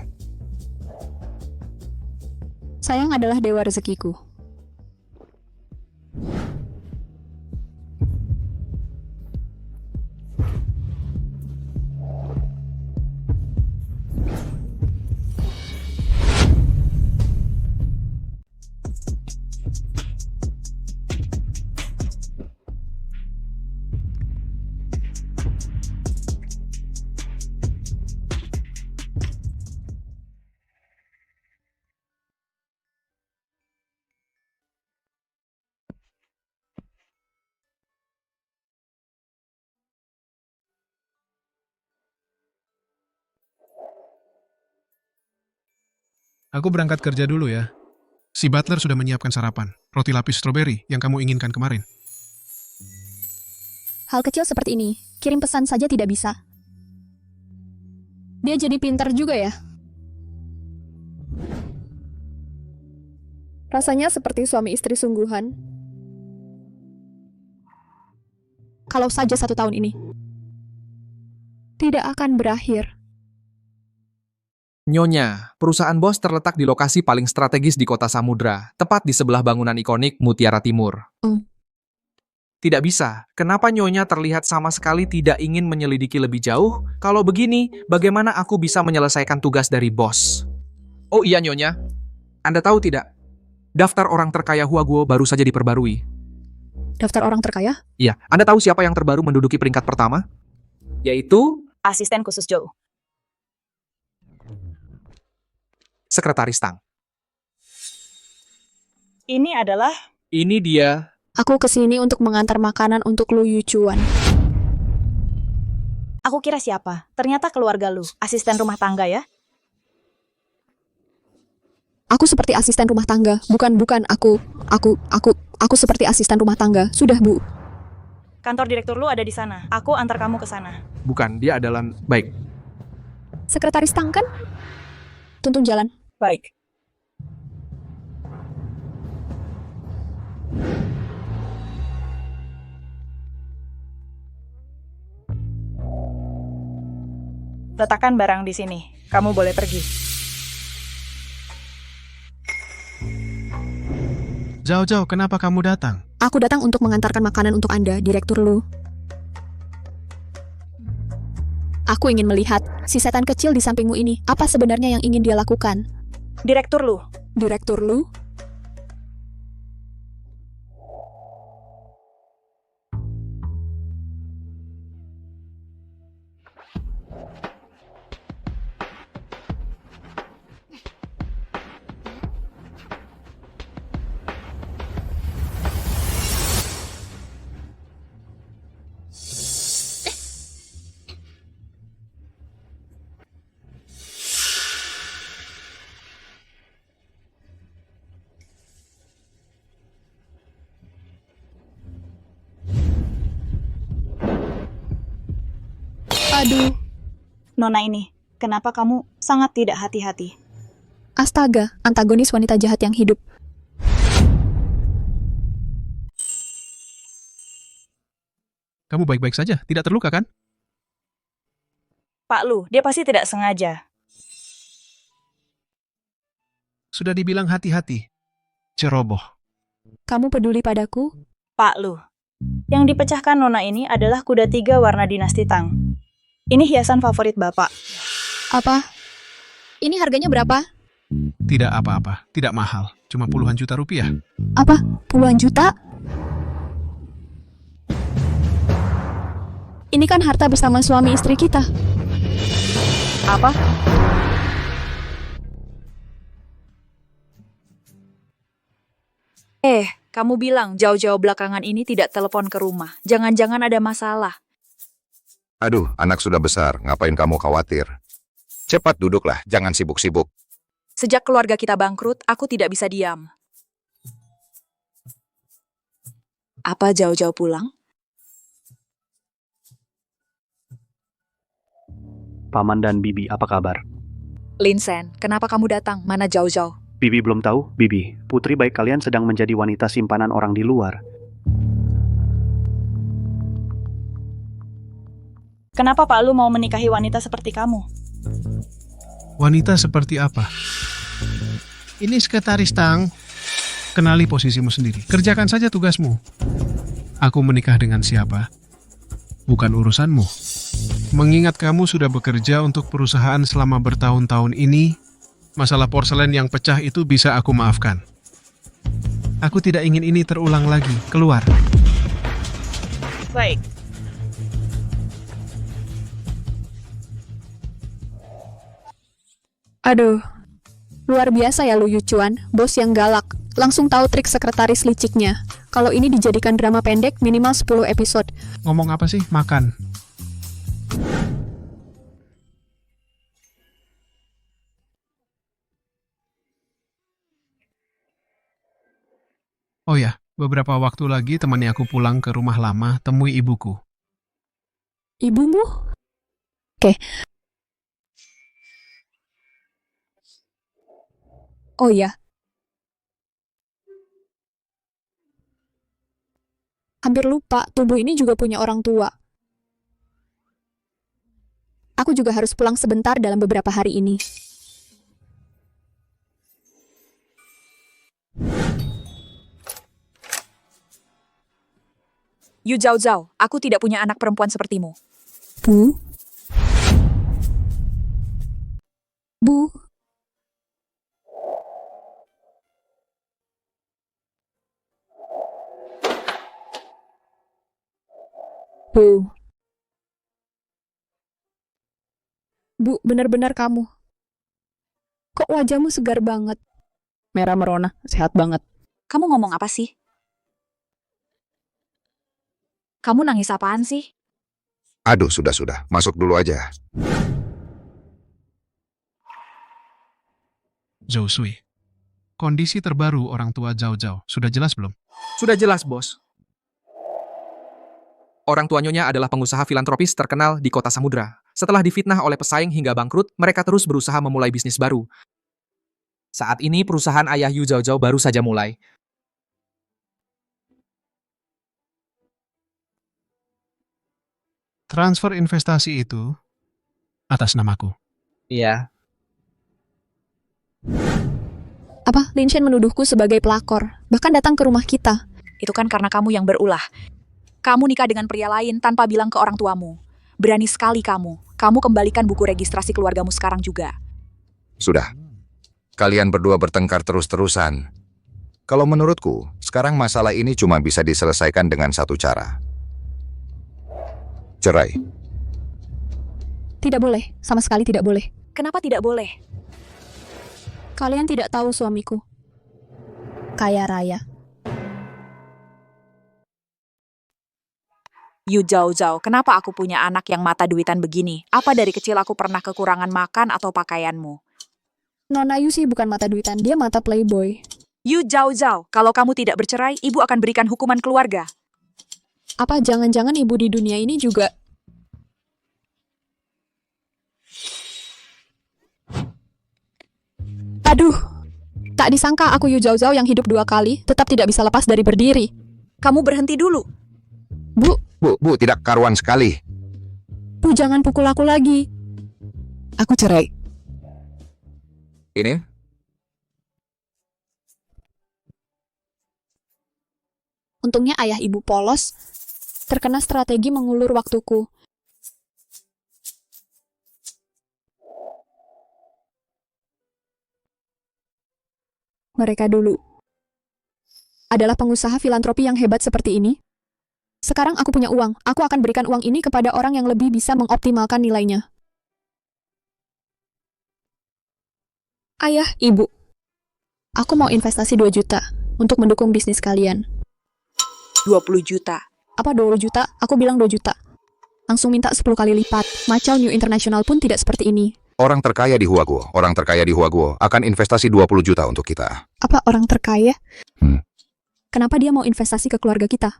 [SPEAKER 2] Sayang adalah dewa rezekiku.
[SPEAKER 4] Aku berangkat kerja dulu ya. Si butler sudah menyiapkan sarapan. Roti lapis stroberi yang kamu inginkan kemarin.
[SPEAKER 2] Hal kecil seperti ini, kirim pesan saja tidak bisa. Dia jadi pintar juga ya. Rasanya seperti suami istri sungguhan. Kalau saja 1 tahun ini tidak akan berakhir.
[SPEAKER 3] Nyonya, perusahaan bos terletak di lokasi paling strategis di kota Samudra, tepat di sebelah bangunan ikonik Mutiara Timur. Tidak bisa. Kenapa Nyonya terlihat sama sekali tidak ingin menyelidiki lebih jauh? Kalau begini, bagaimana aku bisa menyelesaikan tugas dari bos? Oh iya Nyonya, Anda tahu tidak? Daftar orang terkaya Huaguo baru saja diperbarui.
[SPEAKER 2] Daftar orang terkaya?
[SPEAKER 3] Iya, Anda tahu siapa yang terbaru menduduki peringkat pertama? Yaitu
[SPEAKER 7] Asisten khusus Joe.
[SPEAKER 3] Sekretaris Tang.
[SPEAKER 5] Ini adalah...
[SPEAKER 3] Ini dia.
[SPEAKER 2] Aku kesini untuk mengantar makanan untuk Lu Yuchuan.
[SPEAKER 5] Aku kira siapa? Ternyata keluarga lu, asisten rumah tangga ya?
[SPEAKER 2] Aku seperti asisten rumah tangga. Bukan, aku seperti asisten rumah tangga. Sudah, Bu.
[SPEAKER 5] Kantor direktur lu ada di sana. Aku antar kamu ke sana.
[SPEAKER 3] Bukan, dia adalah... Baik.
[SPEAKER 2] Sekretaris Tang kan? Tuntun jalan.
[SPEAKER 5] Baik. Letakkan barang di sini. Kamu boleh pergi.
[SPEAKER 4] Zhao, kenapa kamu datang?
[SPEAKER 2] Aku datang untuk mengantarkan makanan untuk Anda, Direktur Lu. Aku ingin melihat si setan kecil di sampingmu ini. Apa sebenarnya yang ingin dia lakukan?
[SPEAKER 5] Direktur lu.
[SPEAKER 2] Direktur Lu? Aduh.
[SPEAKER 5] Nona ini, kenapa kamu sangat tidak hati-hati?
[SPEAKER 2] Astaga, antagonis wanita jahat yang hidup.
[SPEAKER 4] Kamu baik-baik saja, tidak terluka kan?
[SPEAKER 5] Pak Lu, dia pasti tidak sengaja.
[SPEAKER 4] Sudah dibilang hati-hati. Ceroboh.
[SPEAKER 2] Kamu peduli padaku?
[SPEAKER 5] Pak Lu, yang dipecahkan Nona ini adalah kuda 3 warna dinasti Tang. Ini hiasan favorit Bapak.
[SPEAKER 2] Apa? Ini harganya berapa?
[SPEAKER 4] Tidak apa-apa, tidak mahal. Cuma puluhan juta rupiah.
[SPEAKER 2] Apa? Puluhan juta? Ini kan harta bersama suami istri kita.
[SPEAKER 5] Apa?
[SPEAKER 17] Kamu bilang jauh-jauh belakangan ini tidak telepon ke rumah. Jangan-jangan ada masalah.
[SPEAKER 20] Aduh, anak sudah besar, ngapain kamu khawatir? Cepat duduklah, jangan sibuk-sibuk.
[SPEAKER 17] Sejak keluarga kita bangkrut, aku tidak bisa diam. Apa jauh-jauh pulang?
[SPEAKER 9] Paman dan Bibi, apa kabar?
[SPEAKER 17] Linsen, kenapa kamu datang? Mana jauh-jauh?
[SPEAKER 9] Bibi belum tahu? Bibi, putri baik kalian sedang menjadi wanita simpanan orang di luar.
[SPEAKER 5] Kenapa Pak Lu mau menikahi wanita seperti kamu?
[SPEAKER 4] Wanita seperti apa? Ini sekretaris Tang. Kenali posisimu sendiri. Kerjakan saja tugasmu. Aku menikah dengan siapa? Bukan urusanmu. Mengingat kamu sudah bekerja untuk perusahaan selama bertahun-tahun ini, masalah porselen yang pecah itu bisa aku maafkan. Aku tidak ingin ini terulang lagi. Keluar.
[SPEAKER 5] Baik.
[SPEAKER 2] Aduh, luar biasa ya Lu Yuchuan, bos yang galak. Langsung tahu trik sekretaris liciknya. Kalau ini dijadikan drama pendek, minimal 10 episode.
[SPEAKER 4] Ngomong apa sih? Makan. Oh ya, beberapa waktu lagi temani aku pulang ke rumah lama, temui ibuku.
[SPEAKER 2] Ibumu? Oke. Oh ya. Hampir lupa, tubuh ini juga punya orang tua. Aku juga harus pulang sebentar dalam beberapa hari ini.
[SPEAKER 17] Yu Zhao, aku tidak punya anak perempuan sepertimu.
[SPEAKER 2] Bu? Bu? Bu. Bu, benar-benar kamu. Kok wajahmu segar banget?
[SPEAKER 16] Merah merona, sehat banget.
[SPEAKER 21] Kamu ngomong apa sih? Kamu nangis apaan sih?
[SPEAKER 20] Aduh, sudah. Masuk dulu aja.
[SPEAKER 4] Zhou Sui. Kondisi terbaru orang tua Zhao Zhao sudah jelas belum?
[SPEAKER 3] Sudah jelas, Bos. Orang tua Nyonya adalah pengusaha filantropis terkenal di kota Samudra. Setelah difitnah oleh pesaing hingga bangkrut, mereka terus berusaha memulai bisnis baru. Saat ini perusahaan ayah Yu Zhao Zhao baru saja mulai.
[SPEAKER 4] Transfer investasi itu atas namaku.
[SPEAKER 3] Iya.
[SPEAKER 2] Apa? Lin Shen menuduhku sebagai pelakor, bahkan datang ke rumah kita.
[SPEAKER 21] Itu kan karena kamu yang berulah. Kamu nikah dengan pria lain tanpa bilang ke orang tuamu. Berani sekali kamu. Kamu kembalikan buku registrasi keluargamu sekarang juga.
[SPEAKER 20] Sudah. Kalian berdua bertengkar terus-terusan. Kalau menurutku, sekarang masalah ini cuma bisa diselesaikan dengan satu cara. Cerai.
[SPEAKER 2] Tidak boleh, sama sekali tidak boleh.
[SPEAKER 21] Kenapa tidak boleh?
[SPEAKER 2] Kalian tidak tahu suamiku. Kaya raya.
[SPEAKER 21] Yu Zhao Zhao, kenapa aku punya anak yang mata duitan begini? Apa dari kecil aku pernah kekurangan makan atau pakaianmu?
[SPEAKER 2] Nona Yu sih bukan mata duitan, dia mata playboy.
[SPEAKER 21] Yu Zhao Zhao, kalau kamu tidak bercerai, ibu akan berikan hukuman keluarga.
[SPEAKER 2] Apa jangan-jangan ibu di dunia ini juga... Aduh, tak disangka aku Yu Zhao Zhao yang hidup 2 kali, tetap tidak bisa lepas dari berdiri.
[SPEAKER 21] Kamu berhenti dulu.
[SPEAKER 20] Bu, tidak karuan sekali.
[SPEAKER 2] Bu, jangan pukul aku lagi.
[SPEAKER 12] Aku cerai.
[SPEAKER 20] Ini?
[SPEAKER 2] Untungnya ayah ibu polos, terkena strategi mengulur waktuku. Mereka dulu adalah pengusaha filantropi yang hebat seperti ini. Sekarang aku punya uang, aku akan berikan uang ini kepada orang yang lebih bisa mengoptimalkan nilainya. Ayah, ibu, aku mau investasi 2 juta untuk mendukung bisnis kalian.
[SPEAKER 21] 20 juta.
[SPEAKER 2] Apa 20 juta? Aku bilang 2 juta. Langsung minta 10 kali lipat. Macau New International pun tidak seperti ini.
[SPEAKER 20] Orang terkaya di Huaguo akan investasi 20 juta untuk kita.
[SPEAKER 2] Apa orang terkaya? Kenapa dia mau investasi ke keluarga kita?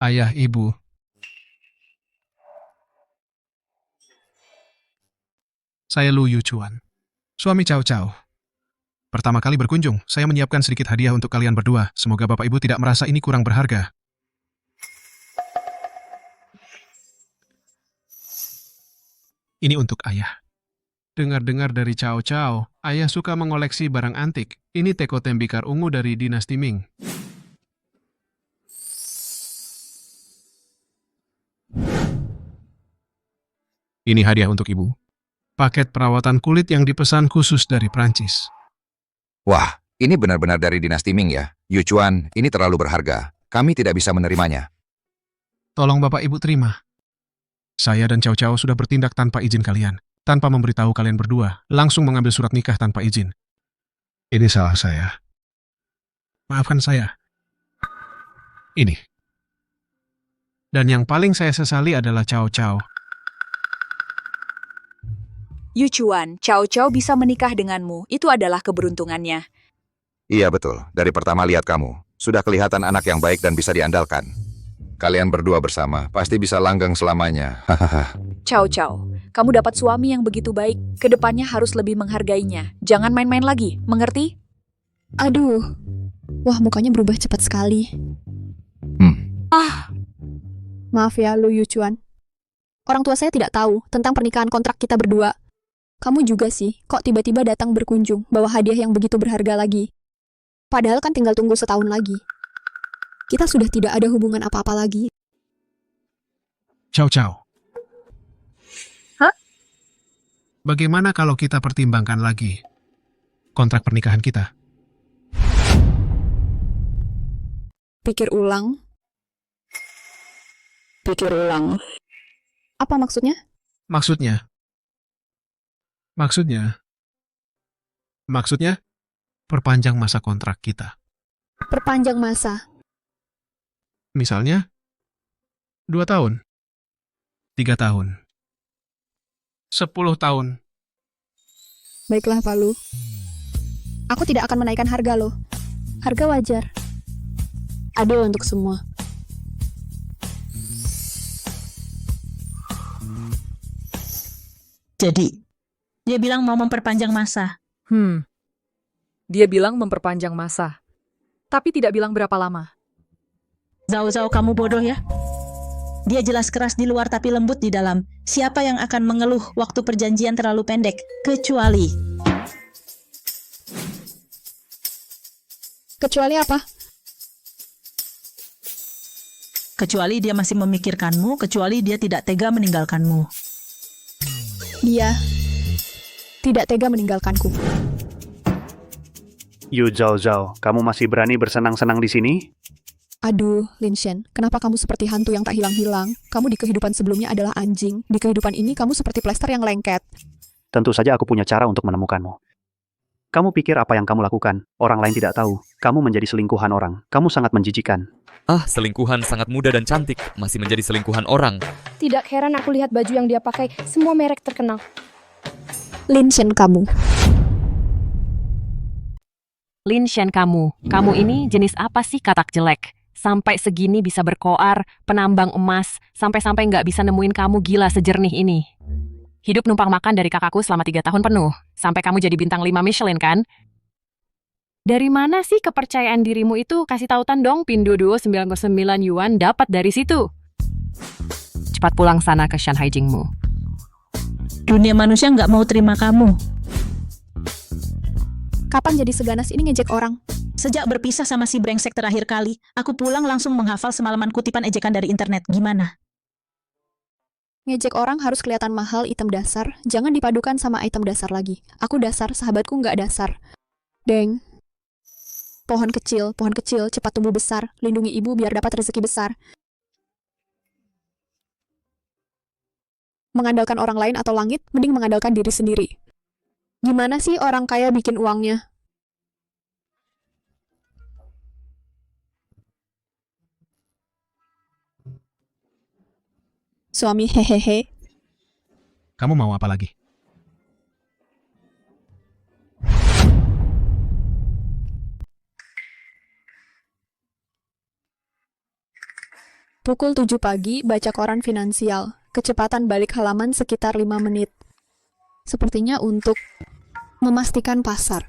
[SPEAKER 4] Ayah, ibu. Saya Lu Yuchuan, suami Cao Cao. Pertama kali berkunjung, saya menyiapkan sedikit hadiah untuk kalian berdua. Semoga Bapak Ibu tidak merasa ini kurang berharga. Ini untuk ayah. Dengar-dengar dari Cao Cao, ayah suka mengoleksi barang antik. Ini teko tembikar ungu dari dinasti Ming. Ini hadiah untuk ibu. Paket perawatan kulit yang dipesan khusus dari Prancis.
[SPEAKER 20] Wah, ini benar-benar dari dinasti Ming ya. Yuchuan, ini terlalu berharga. Kami tidak bisa menerimanya.
[SPEAKER 4] Tolong Bapak Ibu terima. Saya dan Cao Cao sudah bertindak tanpa izin kalian. Tanpa memberitahu kalian berdua, langsung mengambil surat nikah tanpa izin. Ini salah saya. Maafkan saya. Ini. Dan yang paling saya sesali adalah Cao Cao.
[SPEAKER 21] Yuchuan, Cao Cao bisa menikah denganmu. Itu adalah keberuntungannya.
[SPEAKER 20] Iya betul, dari pertama lihat kamu. Sudah kelihatan anak yang baik dan bisa diandalkan. Kalian berdua bersama, pasti bisa langgeng selamanya.
[SPEAKER 21] Cao Cao, kamu dapat suami yang begitu baik. Kedepannya harus lebih menghargainya. Jangan main-main lagi, mengerti?
[SPEAKER 2] Aduh, wah mukanya berubah cepat sekali. Maaf ya, Lu Yuchuan. Orang tua saya tidak tahu tentang pernikahan kontrak kita berdua. Kamu juga sih, kok tiba-tiba datang berkunjung, bawa hadiah yang begitu berharga lagi. Padahal kan tinggal tunggu setahun lagi. Kita sudah tidak ada hubungan apa-apa lagi.
[SPEAKER 4] Cao Cao.
[SPEAKER 21] Hah?
[SPEAKER 4] Bagaimana kalau kita pertimbangkan lagi kontrak pernikahan kita?
[SPEAKER 2] Pikir ulang. Apa maksudnya?
[SPEAKER 4] Maksudnya, perpanjang masa kontrak kita.
[SPEAKER 2] Perpanjang masa.
[SPEAKER 4] Misalnya, 2 tahun, 3 tahun, 10 tahun.
[SPEAKER 2] Baiklah, Pak Lu. Aku tidak akan menaikkan harga loh. Harga wajar. Adil untuk semua.
[SPEAKER 5] Jadi, dia bilang mau memperpanjang masa.
[SPEAKER 21] Dia bilang memperpanjang masa. Tapi tidak bilang berapa lama.
[SPEAKER 5] Zhao, kamu bodoh ya? Dia jelas keras di luar tapi lembut di dalam. Siapa yang akan mengeluh waktu perjanjian terlalu pendek? Kecuali
[SPEAKER 2] apa?
[SPEAKER 5] Kecuali dia masih memikirkanmu, kecuali dia tidak tega meninggalkanmu.
[SPEAKER 2] Dia tidak tega meninggalkanku.
[SPEAKER 9] Yu Zhao, kamu masih berani bersenang-senang di sini?
[SPEAKER 2] Aduh, Lin Shen, kenapa kamu seperti hantu yang tak hilang-hilang? Kamu di kehidupan sebelumnya adalah anjing. Di kehidupan ini kamu seperti plester yang lengket.
[SPEAKER 9] Tentu saja aku punya cara untuk menemukanmu. Kamu pikir apa yang kamu lakukan, orang lain tidak tahu. Kamu menjadi selingkuhan orang. Kamu sangat menjijikan.
[SPEAKER 10] Selingkuhan sangat muda dan cantik, masih menjadi selingkuhan orang.
[SPEAKER 8] Tidak heran aku lihat baju yang dia pakai, semua merek terkenal.
[SPEAKER 2] Lin Shen kamu.
[SPEAKER 7] Lin Shen kamu ini jenis apa sih katak jelek? Sampai segini bisa berkoar, penambang emas, sampai-sampai nggak bisa nemuin kamu gila sejernih ini. Hidup numpang makan dari kakakku selama 3 tahun penuh, sampai kamu jadi bintang 5 Michelin kan? Dari mana sih kepercayaan dirimu itu? Kasih tautan dong, Pindu Duo 99 Yuan dapat dari situ. Cepat pulang sana ke Shanghai Jingmu.
[SPEAKER 5] Dunia manusia nggak mau terima kamu.
[SPEAKER 2] Kapan jadi seganas ini ngejek orang?
[SPEAKER 5] Sejak berpisah sama si brengsek terakhir kali, aku pulang langsung menghafal semalaman kutipan ejekan dari internet. Gimana?
[SPEAKER 2] Ngejek orang harus kelihatan mahal item dasar, jangan dipadukan sama item dasar lagi. Aku dasar, sahabatku nggak dasar. Deng. Pohon kecil, cepat tumbuh besar. Lindungi ibu biar dapat rezeki besar. Mengandalkan orang lain atau langit, mending mengandalkan diri sendiri. Gimana sih orang kaya bikin uangnya? Suami hehehe.
[SPEAKER 4] Kamu mau apa lagi?
[SPEAKER 2] Pukul 7 pagi, baca koran finansial. Kecepatan balik halaman sekitar 5 menit. Sepertinya untuk memastikan pasar.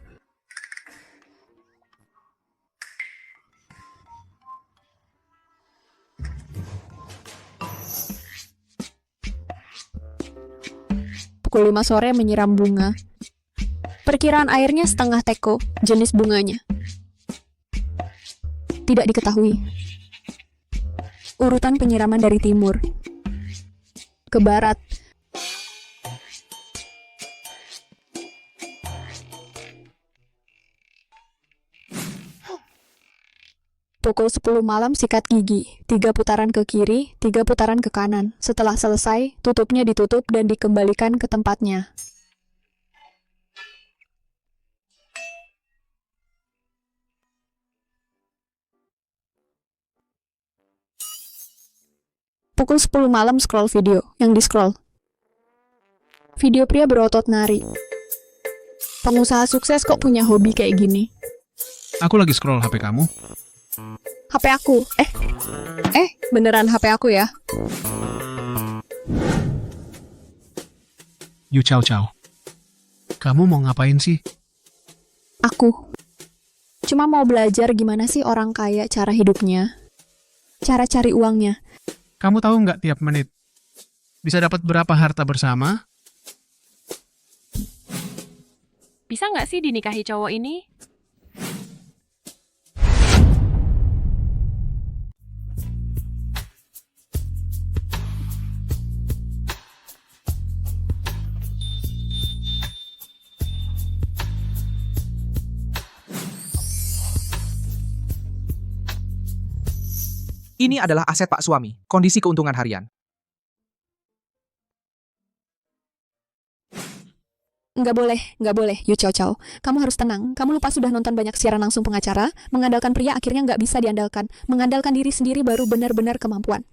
[SPEAKER 2] Pukul 5 sore menyiram bunga. Perkiraan airnya setengah teko, jenis bunganya tidak diketahui. Urutan penyiraman dari timur ke barat. Pukul 10 malam sikat gigi, 3 putaran ke kiri, 3 putaran ke kanan. Setelah selesai, tutupnya ditutup dan dikembalikan ke tempatnya. Pukul 10 malam scroll video, yang di-scroll. Video pria berotot nari. Pengusaha sukses kok punya hobi kayak gini?
[SPEAKER 4] Aku lagi scroll HP kamu.
[SPEAKER 2] HP aku? Beneran HP aku ya?
[SPEAKER 4] Yu Cao. Kamu mau ngapain sih?
[SPEAKER 2] Aku cuma mau belajar gimana sih orang kaya cara hidupnya. Cara cari uangnya.
[SPEAKER 4] Kamu tahu nggak tiap menit bisa dapat berapa harta bersama?
[SPEAKER 7] Bisa nggak sih dinikahi cowok ini?
[SPEAKER 3] Ini adalah aset Pak Suami, kondisi keuntungan harian.
[SPEAKER 2] Nggak boleh, Yu Chow Chow. Kamu harus tenang. Kamu lupa sudah nonton banyak siaran langsung pengacara? Mengandalkan pria akhirnya nggak bisa diandalkan. Mengandalkan diri sendiri baru benar-benar kemampuan.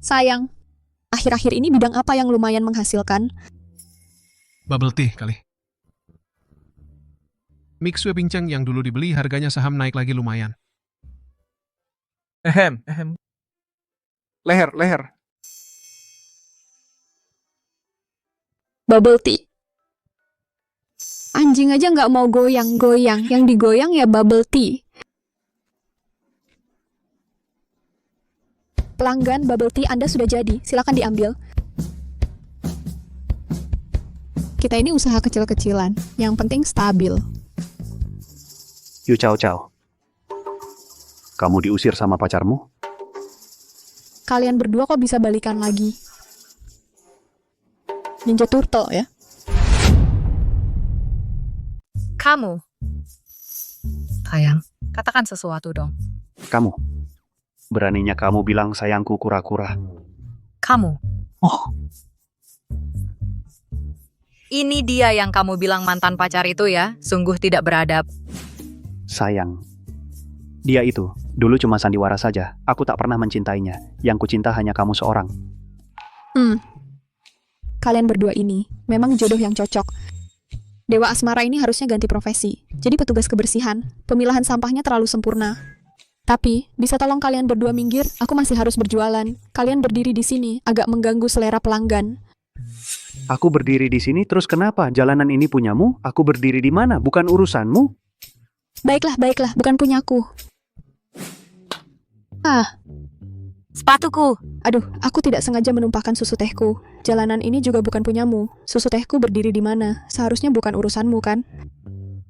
[SPEAKER 2] Sayang, akhir-akhir ini bidang apa yang lumayan menghasilkan?
[SPEAKER 4] Bubble tea kali. Mixue pincang yang dulu dibeli harganya saham naik lagi lumayan.
[SPEAKER 3] Ehem. Leher.
[SPEAKER 2] Bubble tea. Anjing aja nggak mau goyang-goyang. Yang digoyang ya bubble tea. Pelanggan bubble tea Anda sudah jadi. Silakan diambil. Kita ini usaha kecil-kecilan. Yang penting stabil.
[SPEAKER 9] Yu Chow Chow. Kamu diusir sama pacarmu?
[SPEAKER 2] Kalian berdua kok bisa balikan lagi? Ninja Turtle ya?
[SPEAKER 17] Kamu. Sayang, katakan sesuatu dong.
[SPEAKER 9] Kamu. Beraninya kamu bilang sayangku kura-kura.
[SPEAKER 17] Kamu.
[SPEAKER 9] Oh.
[SPEAKER 17] Ini dia yang kamu bilang mantan pacar itu ya? Sungguh tidak beradab.
[SPEAKER 9] Sayang. Dia itu, dulu cuma sandiwara saja. Aku tak pernah mencintainya. Yang kucinta hanya kamu seorang.
[SPEAKER 2] Kalian berdua ini memang jodoh yang cocok. Dewa asmara ini harusnya ganti profesi. Jadi petugas kebersihan. Pemilahan sampahnya terlalu sempurna. Tapi, bisa tolong kalian berdua minggir? Aku masih harus berjualan. Kalian berdiri di sini agak mengganggu selera pelanggan.
[SPEAKER 9] Aku berdiri di sini, terus kenapa? Jalanan ini punyamu? Aku berdiri di mana? Bukan urusanmu?
[SPEAKER 2] Baiklah, bukan punyaku.
[SPEAKER 17] Sepatuku.
[SPEAKER 2] Aduh, aku tidak sengaja menumpahkan susu tehku. Jalanan ini juga bukan punyamu. Susu tehku berdiri di mana? Seharusnya bukan urusanmu, kan?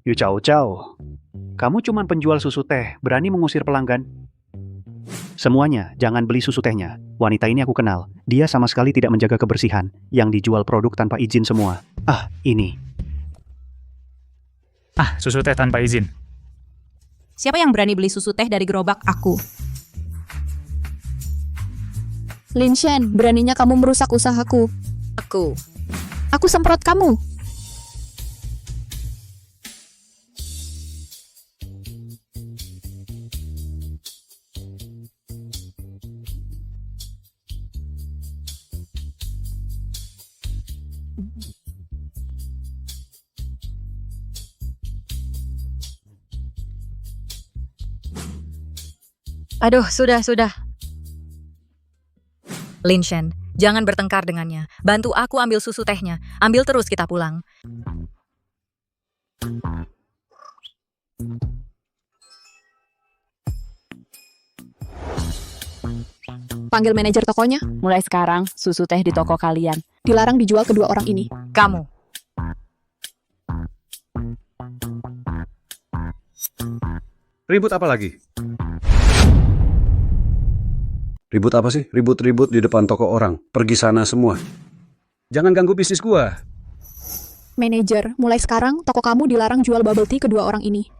[SPEAKER 9] Yu Chow Chow. Kamu cuma penjual susu teh, berani mengusir pelanggan? Semuanya, jangan beli susu tehnya. Wanita ini aku kenal. Dia sama sekali tidak menjaga kebersihan. Yang dijual produk tanpa izin semua. Ini.
[SPEAKER 13] Susu teh tanpa izin.
[SPEAKER 14] Siapa yang berani beli susu teh dari gerobak aku?
[SPEAKER 2] Lin Shen, beraninya kamu merusak usahaku. Aku semprot kamu.
[SPEAKER 17] Aduh, sudah. Lin Shen, jangan bertengkar dengannya. Bantu aku ambil susu tehnya. Ambil terus kita pulang.
[SPEAKER 2] Panggil manajer tokonya.
[SPEAKER 7] Mulai sekarang, susu teh di toko kalian
[SPEAKER 2] Dilarang dijual kedua orang ini.
[SPEAKER 17] Kamu.
[SPEAKER 15] Ribut apa lagi? Ribut apa sih? Ribut-ribut di depan toko orang. Pergi sana semua. Jangan ganggu bisnis gua.
[SPEAKER 2] Manajer, mulai sekarang toko kamu dilarang jual bubble tea kedua orang ini.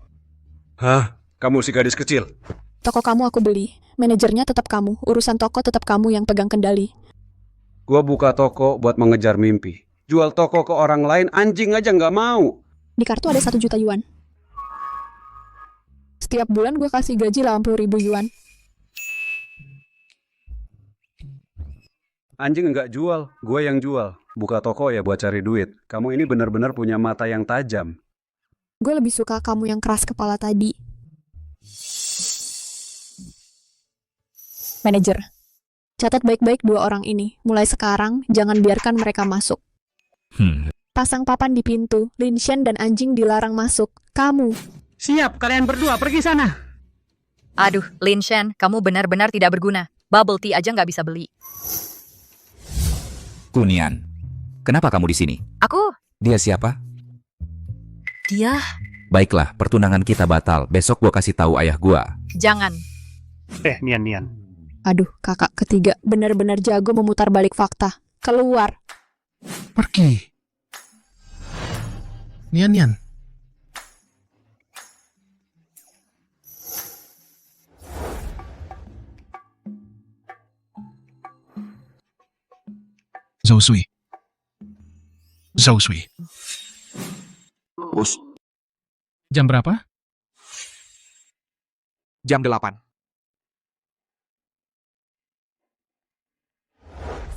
[SPEAKER 15] Hah? Kamu si gadis kecil?
[SPEAKER 2] Toko kamu aku beli. Manajernya tetap kamu. Urusan toko tetap kamu yang pegang kendali.
[SPEAKER 15] Gua buka toko buat mengejar mimpi. Jual toko ke orang lain, anjing aja nggak mau.
[SPEAKER 2] Di kartu ada 1 juta yuan. Setiap bulan gue kasih gaji 80.000 yuan.
[SPEAKER 15] Anjing nggak jual, gue yang jual. Buka toko ya buat cari duit. Kamu ini benar-benar punya mata yang tajam.
[SPEAKER 2] Gue lebih suka kamu yang keras kepala tadi. Manajer, catat baik-baik 2 orang ini. Mulai sekarang, jangan biarkan mereka masuk. Pasang papan di pintu. Lin Shen dan anjing dilarang masuk. Kamu.
[SPEAKER 13] Siap, kalian berdua pergi sana.
[SPEAKER 17] Aduh, Lin Shen, kamu benar-benar tidak berguna. Bubble tea aja nggak bisa beli.
[SPEAKER 10] Kunian, kenapa kamu di sini?
[SPEAKER 17] Aku?
[SPEAKER 10] Dia siapa?
[SPEAKER 17] Dia?
[SPEAKER 10] Baiklah, pertunangan kita batal. Besok gua kasih tahu ayah gua.
[SPEAKER 17] Jangan.
[SPEAKER 9] Nian.
[SPEAKER 2] Aduh, kakak ketiga benar-benar jago memutar balik fakta. Keluar.
[SPEAKER 4] Pergi. Nian. Zhou Sui. Zhou Sui. Jam berapa?
[SPEAKER 3] Jam 8.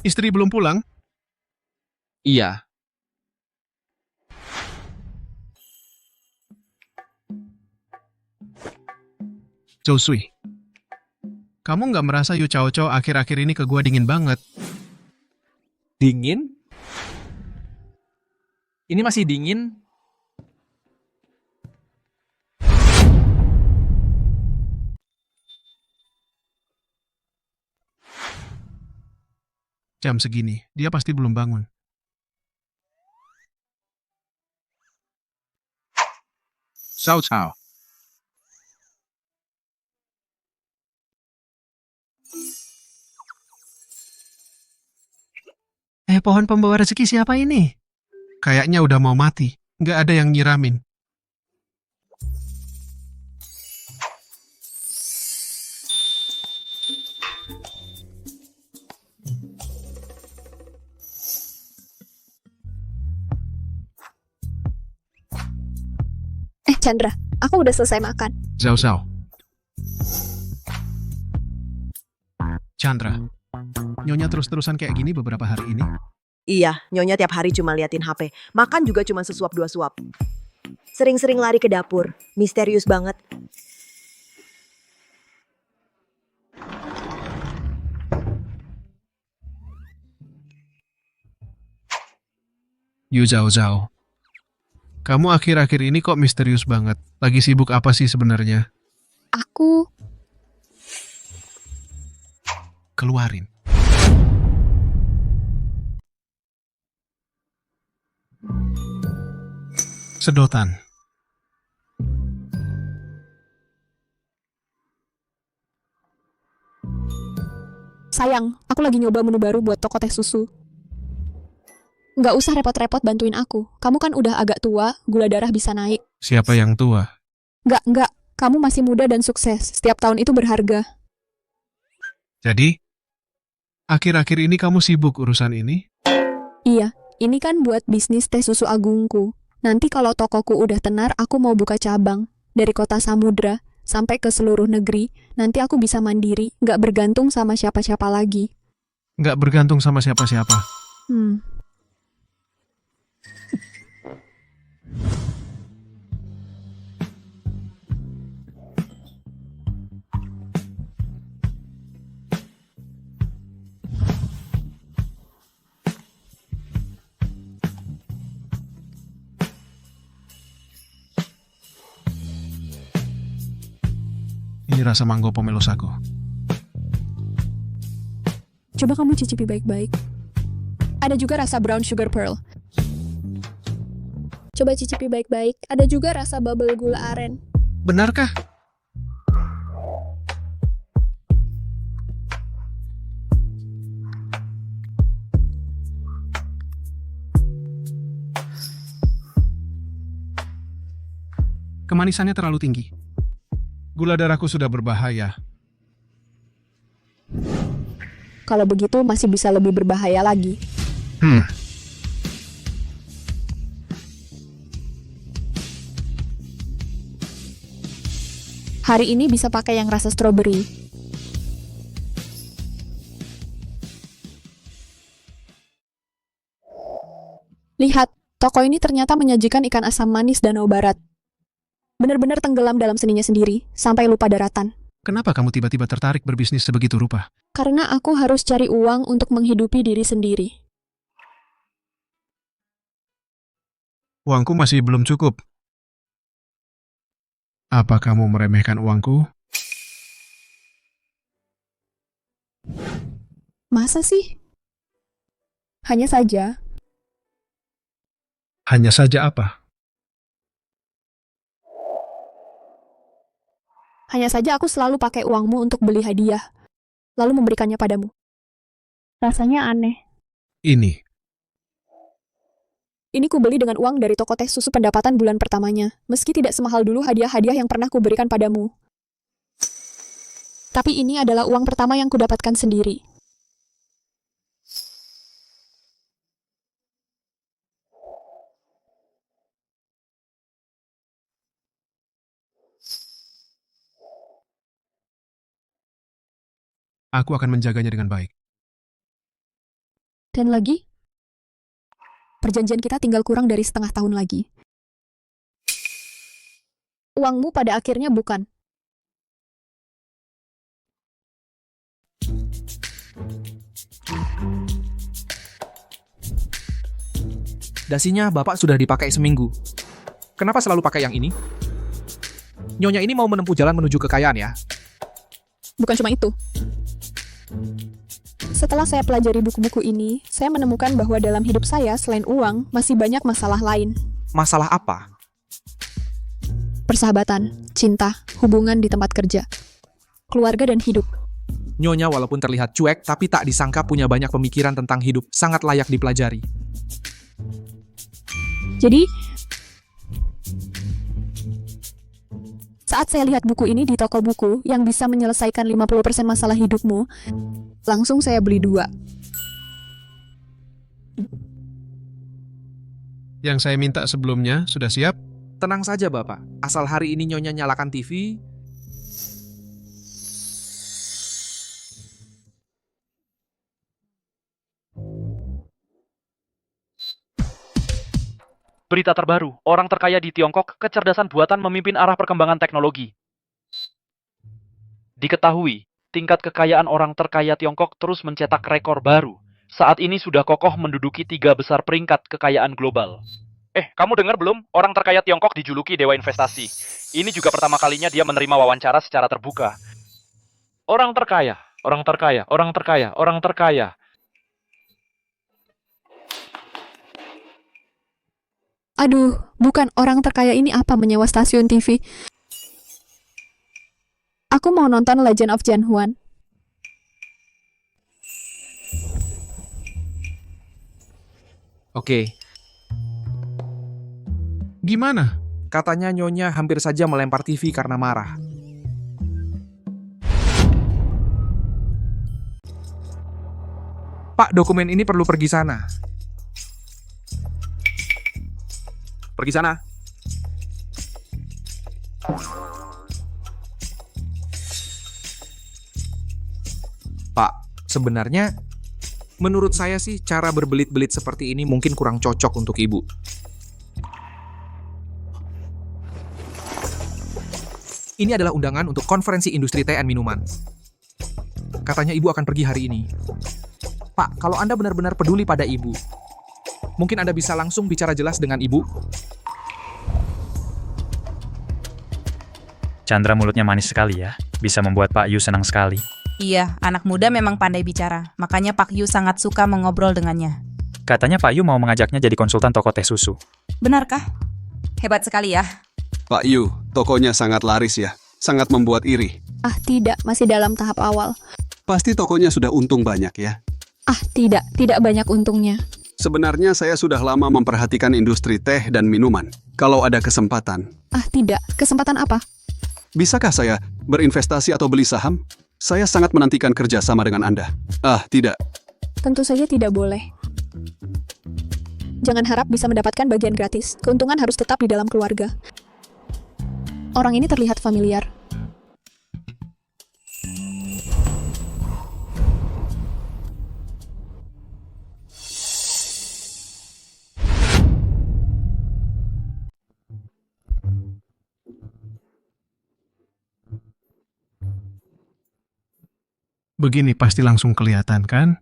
[SPEAKER 4] Istri belum pulang?
[SPEAKER 3] Iya.
[SPEAKER 4] Zhou Sui. Kamu nggak merasa Yu Chao Chao akhir-akhir ini ke gua dingin banget?
[SPEAKER 3] Dingin? Ini masih dingin?
[SPEAKER 4] Jam segini, dia pasti belum bangun. Cao Cao. Pohon pembawa rezeki siapa ini? Kayaknya udah mau mati. Nggak ada yang nyiramin.
[SPEAKER 2] Chandra, aku udah selesai makan.
[SPEAKER 4] Zhao Zhao. Chandra, Nyonya terus-terusan kayak gini beberapa hari ini?
[SPEAKER 18] Iya, Nyonya tiap hari cuma liatin HP. Makan juga cuma sesuap dua suap. Sering-sering lari ke dapur. Misterius banget.
[SPEAKER 4] Yu Zhao Zhao. Kamu akhir-akhir ini kok misterius banget? Lagi sibuk apa sih sebenarnya?
[SPEAKER 2] Aku...
[SPEAKER 4] Keluarin. Sedotan.
[SPEAKER 2] Sayang, aku lagi nyoba menu baru buat toko teh susu. Nggak usah repot-repot bantuin aku. Kamu kan udah agak tua, gula darah bisa naik.
[SPEAKER 4] Siapa yang tua?
[SPEAKER 2] Nggak. Kamu masih muda dan sukses. Setiap tahun itu berharga.
[SPEAKER 4] Jadi, akhir-akhir ini kamu sibuk urusan ini?
[SPEAKER 2] Iya, ini kan buat bisnis teh susu agungku. Nanti kalau tokoku udah tenar, aku mau buka cabang. Dari kota Samudra sampai ke seluruh negeri. Nanti aku bisa mandiri, nggak bergantung sama siapa-siapa lagi.
[SPEAKER 4] Nggak bergantung sama siapa-siapa? Ini rasa mango pomelo sago.
[SPEAKER 2] Coba kamu cicipi baik-baik. Ada juga rasa brown sugar pearl. Coba cicipi baik-baik. Ada juga rasa bubble gula aren.
[SPEAKER 4] Benarkah? Kemanisannya terlalu tinggi. Gula darahku sudah berbahaya.
[SPEAKER 2] Kalau begitu masih bisa lebih berbahaya lagi. Hari ini bisa pakai yang rasa strawberry. Lihat, toko ini ternyata menyajikan ikan asam manis Danau Barat. Benar-benar tenggelam dalam seninya sendiri, sampai lupa daratan.
[SPEAKER 4] Kenapa kamu tiba-tiba tertarik berbisnis sebegitu rupa?
[SPEAKER 2] Karena aku harus cari uang untuk menghidupi diri sendiri.
[SPEAKER 4] Uangku masih belum cukup. Apa kamu meremehkan uangku?
[SPEAKER 2] Masa sih? Hanya saja.
[SPEAKER 4] Hanya saja apa?
[SPEAKER 2] Hanya saja aku selalu pakai uangmu untuk beli hadiah, lalu memberikannya padamu. Rasanya aneh.
[SPEAKER 4] Ini
[SPEAKER 2] ku beli dengan uang dari toko teh susu pendapatan bulan pertamanya, meski tidak semahal dulu hadiah-hadiah yang pernah kuberikan padamu. Tapi ini adalah uang pertama yang kudapatkan sendiri.
[SPEAKER 4] Aku akan menjaganya dengan baik.
[SPEAKER 2] Dan lagi, perjanjian kita tinggal kurang dari setengah tahun lagi. Uangmu pada akhirnya bukan.
[SPEAKER 3] Dasinya Bapak sudah dipakai seminggu. Kenapa selalu pakai yang ini? Nyonya ini mau menempuh jalan menuju kekayaan ya?
[SPEAKER 2] Bukan cuma itu. Setelah saya pelajari buku-buku ini, saya menemukan bahwa dalam hidup saya, selain uang, masih banyak masalah lain.
[SPEAKER 3] Masalah apa?
[SPEAKER 2] Persahabatan, cinta, hubungan di tempat kerja, keluarga dan hidup.
[SPEAKER 3] Nyonya walaupun terlihat cuek, tapi tak disangka punya banyak pemikiran tentang hidup, sangat layak dipelajari.
[SPEAKER 2] Jadi, saat saya lihat buku ini di toko buku yang bisa menyelesaikan 50% masalah hidupmu, langsung saya beli 2.
[SPEAKER 4] Yang saya minta sebelumnya sudah siap?
[SPEAKER 3] Tenang saja Bapak, asal hari ini Nyonya nyalakan TV,
[SPEAKER 11] Berita terbaru, orang terkaya di Tiongkok, kecerdasan buatan memimpin arah perkembangan teknologi. Diketahui, tingkat kekayaan orang terkaya Tiongkok terus mencetak rekor baru. Saat ini sudah kokoh menduduki 3 besar peringkat kekayaan global. Kamu dengar belum? Orang terkaya Tiongkok dijuluki Dewa Investasi. Ini juga pertama kalinya dia menerima wawancara secara terbuka. Orang terkaya, orang terkaya, orang terkaya, orang terkaya.
[SPEAKER 2] Aduh, bukan orang terkaya ini apa menyewa stasiun TV. Aku mau nonton Legend of Jan Huan.
[SPEAKER 3] Oke.
[SPEAKER 4] Gimana?
[SPEAKER 3] Katanya Nyonya hampir saja melempar TV karena marah. Pak, dokumen ini perlu pergi sana. Pergi sana. Pak, sebenarnya menurut saya sih cara berbelit-belit seperti ini mungkin kurang cocok untuk Ibu. Ini adalah undangan untuk konferensi industri teh dan minuman. Katanya Ibu akan pergi hari ini. Pak, kalau Anda benar-benar peduli pada Ibu, mungkin Anda bisa langsung bicara jelas dengan Ibu?
[SPEAKER 13] Chandra mulutnya manis sekali ya. Bisa membuat Pak Yu senang sekali.
[SPEAKER 14] Iya, anak muda memang pandai bicara. Makanya Pak Yu sangat suka mengobrol dengannya.
[SPEAKER 13] Katanya Pak Yu mau mengajaknya jadi konsultan toko teh susu.
[SPEAKER 14] Benarkah? Hebat sekali ya.
[SPEAKER 15] Pak Yu, tokonya sangat laris ya. Sangat membuat iri.
[SPEAKER 2] Ah, tidak, masih dalam tahap awal.
[SPEAKER 15] Pasti tokonya sudah untung banyak ya.
[SPEAKER 2] Ah, tidak banyak untungnya.
[SPEAKER 15] Sebenarnya saya sudah lama memperhatikan industri teh dan minuman. Kalau ada kesempatan.
[SPEAKER 2] Ah, tidak. Kesempatan apa?
[SPEAKER 15] Bisakah saya berinvestasi atau beli saham? Saya sangat menantikan kerja sama dengan Anda. Ah, tidak.
[SPEAKER 2] Tentu saja tidak boleh. Jangan harap bisa mendapatkan bagian gratis. Keuntungan harus tetap di dalam keluarga. Orang ini terlihat familiar.
[SPEAKER 4] Begini pasti langsung kelihatan kan?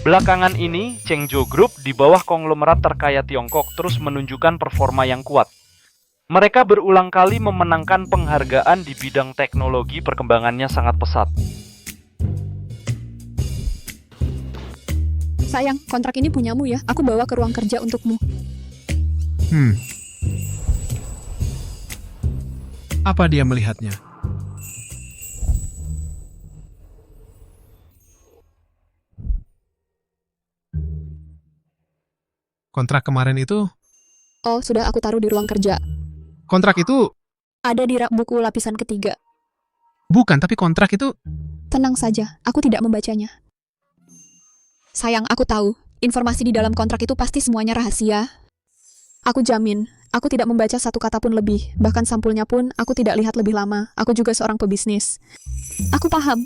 [SPEAKER 11] Belakangan ini, Chengzhou Group di bawah konglomerat terkaya Tiongkok terus menunjukkan performa yang kuat. Mereka berulang kali memenangkan penghargaan di bidang teknologi, perkembangannya sangat pesat.
[SPEAKER 2] Sayang, kontrak ini punyamu ya. Aku bawa ke ruang kerja untukmu.
[SPEAKER 4] Apa dia melihatnya? Kontrak kemarin itu?
[SPEAKER 2] Oh, sudah aku taruh di ruang kerja.
[SPEAKER 4] Kontrak itu?
[SPEAKER 2] Ada di rak buku lapisan ketiga.
[SPEAKER 4] Bukan, tapi kontrak itu...
[SPEAKER 2] Tenang saja, aku tidak membacanya. Sayang, aku tahu. Informasi di dalam kontrak itu pasti semuanya rahasia. Aku jamin, aku tidak membaca satu kata pun lebih. Bahkan sampulnya pun aku tidak lihat lebih lama. Aku juga seorang pebisnis. Aku paham.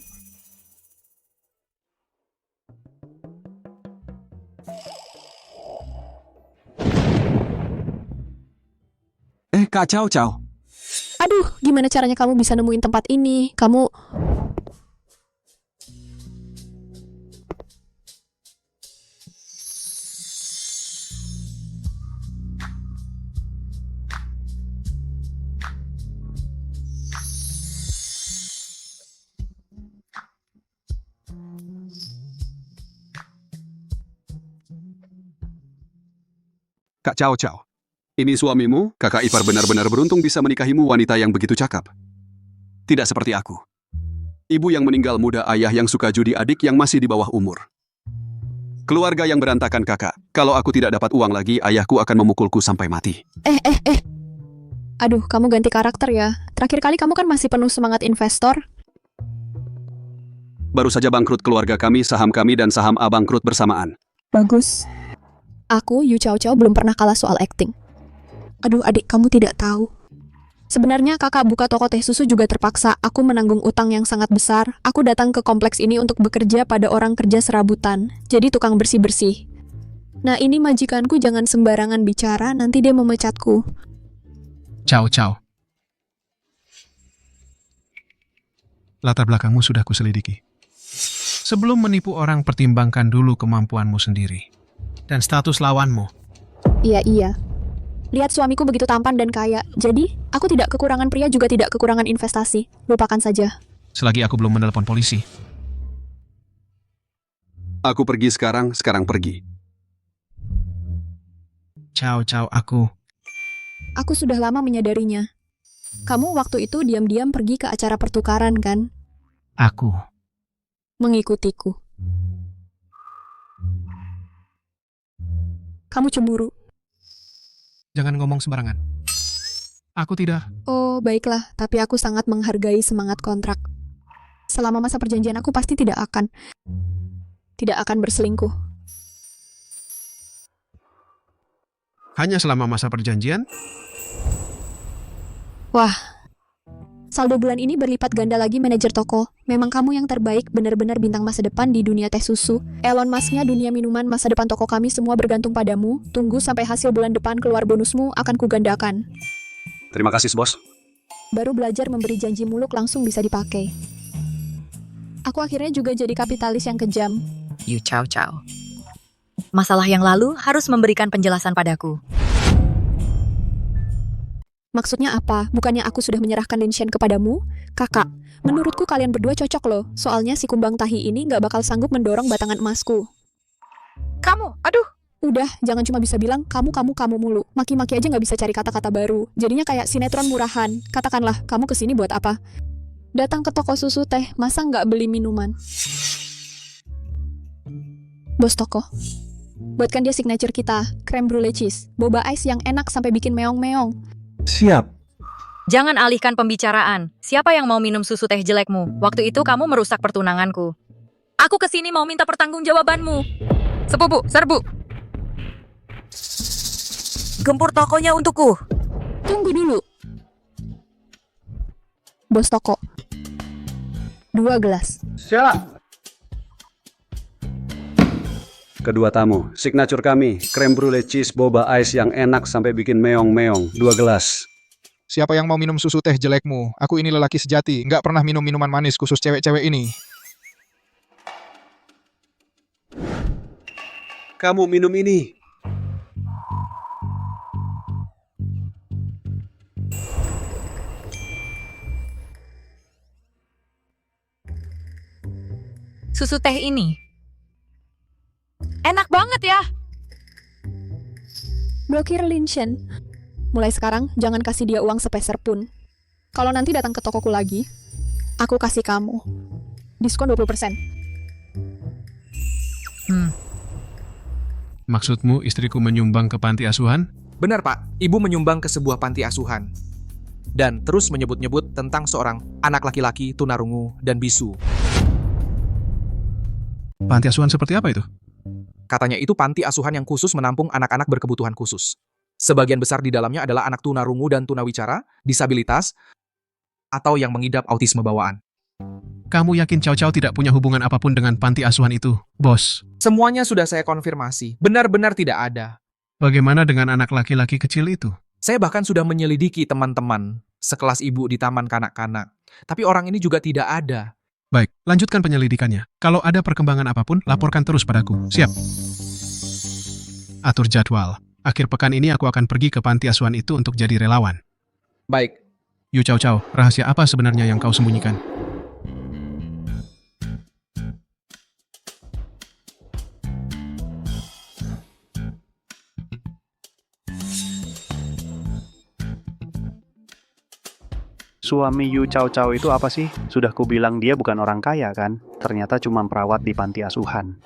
[SPEAKER 15] Kak Chow Chow.
[SPEAKER 2] Aduh, gimana caranya kamu bisa nemuin tempat ini? Kamu...
[SPEAKER 15] Kak Chow Chow. Ini suamimu, kakak ipar benar-benar beruntung bisa menikahimu wanita yang begitu cakap. Tidak seperti aku. Ibu yang meninggal muda, ayah yang suka judi, adik yang masih di bawah umur. Keluarga yang berantakan kakak. Kalau aku tidak dapat uang lagi, ayahku akan memukulku sampai mati.
[SPEAKER 2] Aduh, kamu ganti karakter ya. Terakhir kali kamu kan masih penuh semangat investor.
[SPEAKER 15] Baru saja bangkrut keluarga kami, saham kami dan saham A bangkrut bersamaan.
[SPEAKER 2] Bagus. Aku, Yu Chow Chow, belum pernah kalah soal acting. Aduh, adik, kamu tidak tahu. Sebenarnya kakak buka toko teh susu juga terpaksa. Aku menanggung utang yang sangat besar. Aku datang ke kompleks ini untuk bekerja pada orang kerja serabutan. Jadi tukang bersih-bersih. Nah, ini majikanku, jangan sembarangan bicara, nanti dia memecatku.
[SPEAKER 4] Chow Chow. Latar belakangmu sudah kuselidiki. Sebelum menipu orang, pertimbangkan dulu kemampuanmu sendiri. Dan status lawanmu.
[SPEAKER 2] Iya. Lihat suamiku begitu tampan dan kaya. Jadi, aku tidak kekurangan pria, juga tidak kekurangan investasi. Lupakan saja.
[SPEAKER 4] Selagi aku belum menelepon polisi.
[SPEAKER 15] Aku pergi sekarang pergi.
[SPEAKER 4] Chow Chow, aku.
[SPEAKER 2] Aku sudah lama menyadarinya. Kamu waktu itu diam-diam pergi ke acara pertukaran, kan?
[SPEAKER 4] Aku.
[SPEAKER 2] Mengikutiku. Kamu cemburu.
[SPEAKER 4] Jangan ngomong sembarangan. Aku tidak.
[SPEAKER 2] Oh, baiklah. Tapi aku sangat menghargai semangat kontrak. Selama masa perjanjian aku pasti tidak akan berselingkuh.
[SPEAKER 4] Hanya selama masa perjanjian?
[SPEAKER 2] Wah. Saldo bulan ini berlipat ganda lagi, manajer toko. Memang kamu yang terbaik, benar-benar bintang masa depan di dunia teh susu. Elon Musk-nya dunia minuman, masa depan toko kami semua bergantung padamu. Tunggu sampai hasil bulan depan keluar, bonusmu akan kugandakan.
[SPEAKER 15] Terima kasih, bos.
[SPEAKER 2] Baru belajar memberi janji muluk langsung bisa dipakai. Aku akhirnya juga jadi kapitalis yang kejam.
[SPEAKER 17] Yu Chow Chow. Masalah yang lalu harus memberikan penjelasan padaku.
[SPEAKER 2] Maksudnya apa? Bukannya aku sudah menyerahkan Linshen kepadamu? Kakak, menurutku kalian berdua cocok loh. Soalnya si kumbang tahi ini gak bakal sanggup mendorong batangan emasku.
[SPEAKER 21] Kamu, aduh.
[SPEAKER 2] Udah, jangan cuma bisa bilang kamu mulu. Maki-maki aja gak bisa cari kata-kata baru. Jadinya kayak sinetron murahan. Katakanlah, kamu kesini buat apa? Datang ke toko susu teh, masa gak beli minuman? Bos toko, buatkan dia signature kita, creme brulee cheese, boba ice yang enak sampai bikin meong-meong.
[SPEAKER 17] Siap. Jangan alihkan pembicaraan. Siapa yang mau minum susu teh jelekmu? Waktu itu kamu merusak pertunanganku. Aku kesini mau minta pertanggungjawabanmu. Sepupu, serbu.
[SPEAKER 18] Gempur tokonya untukku.
[SPEAKER 2] Tunggu dulu. Bos toko. 2 gelas.
[SPEAKER 15] Siap. Kedua tamu, signature kami, creme brulee cheese boba ice yang enak sampai bikin meong-meong, 2 gelas.
[SPEAKER 3] Siapa yang mau minum susu teh jelekmu? Aku ini lelaki sejati, nggak pernah minum minuman manis khusus cewek-cewek ini.
[SPEAKER 15] Kamu minum ini.
[SPEAKER 17] Susu teh ini
[SPEAKER 21] enak banget ya.
[SPEAKER 2] Blokir Linshen. Mulai sekarang, jangan kasih dia uang sepeser pun. Kalau nanti datang ke tokoku lagi, aku kasih kamu diskon 20%.
[SPEAKER 4] Maksudmu istriku menyumbang ke panti asuhan?
[SPEAKER 3] Benar, Pak. Ibu menyumbang ke sebuah panti asuhan. Dan terus menyebut-nyebut tentang seorang anak laki-laki tunarungu dan bisu.
[SPEAKER 4] Panti asuhan seperti apa itu?
[SPEAKER 3] Katanya itu panti asuhan yang khusus menampung anak-anak berkebutuhan khusus. Sebagian besar di dalamnya adalah anak tunarungu dan tunawicara, disabilitas, atau yang mengidap autisme bawaan.
[SPEAKER 4] Kamu yakin Chow Chow tidak punya hubungan apapun dengan panti asuhan itu, bos?
[SPEAKER 3] Semuanya sudah saya konfirmasi. Benar-benar tidak ada.
[SPEAKER 4] Bagaimana dengan anak laki-laki kecil itu?
[SPEAKER 3] Saya bahkan sudah menyelidiki teman-teman sekelas ibu di taman kanak-kanak. Tapi orang ini juga tidak ada.
[SPEAKER 4] Baik, lanjutkan penyelidikannya. Kalau ada perkembangan apapun, laporkan terus padaku. Siap. Atur jadwal. Akhir pekan ini aku akan pergi ke panti asuhan itu untuk jadi relawan.
[SPEAKER 3] Baik.
[SPEAKER 4] Yu Chow Chow, rahasia apa sebenarnya yang kau sembunyikan?
[SPEAKER 9] Suami Yu Chow Chow itu apa sih? Sudah kubilang dia bukan orang kaya kan? Ternyata cuma perawat di panti asuhan.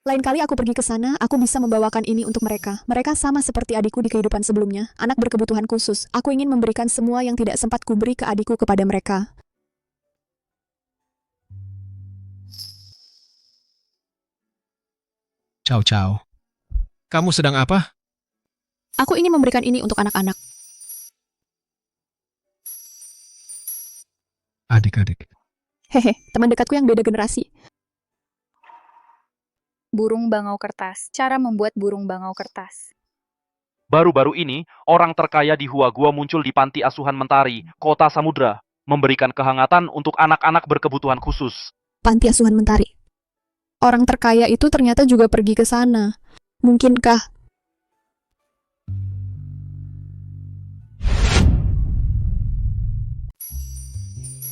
[SPEAKER 2] Lain kali aku pergi ke sana, aku bisa membawakan ini untuk mereka. Mereka sama seperti adikku di kehidupan sebelumnya, anak berkebutuhan khusus. Aku ingin memberikan semua yang tidak sempat kuberi ke adikku kepada mereka.
[SPEAKER 4] Chow Chow. Kamu sedang apa?
[SPEAKER 2] Aku ingin memberikan ini untuk anak-anak.
[SPEAKER 4] Adik-adik.
[SPEAKER 2] Hehe, teman dekatku yang beda generasi.
[SPEAKER 19] Burung bangau kertas. Cara membuat burung bangau kertas.
[SPEAKER 11] Baru-baru ini, orang terkaya di Huagua muncul di panti asuhan Mentari, Kota Samudra, memberikan kehangatan untuk anak-anak berkebutuhan khusus.
[SPEAKER 2] Panti asuhan Mentari. Orang terkaya itu ternyata juga pergi ke sana. Mungkinkah?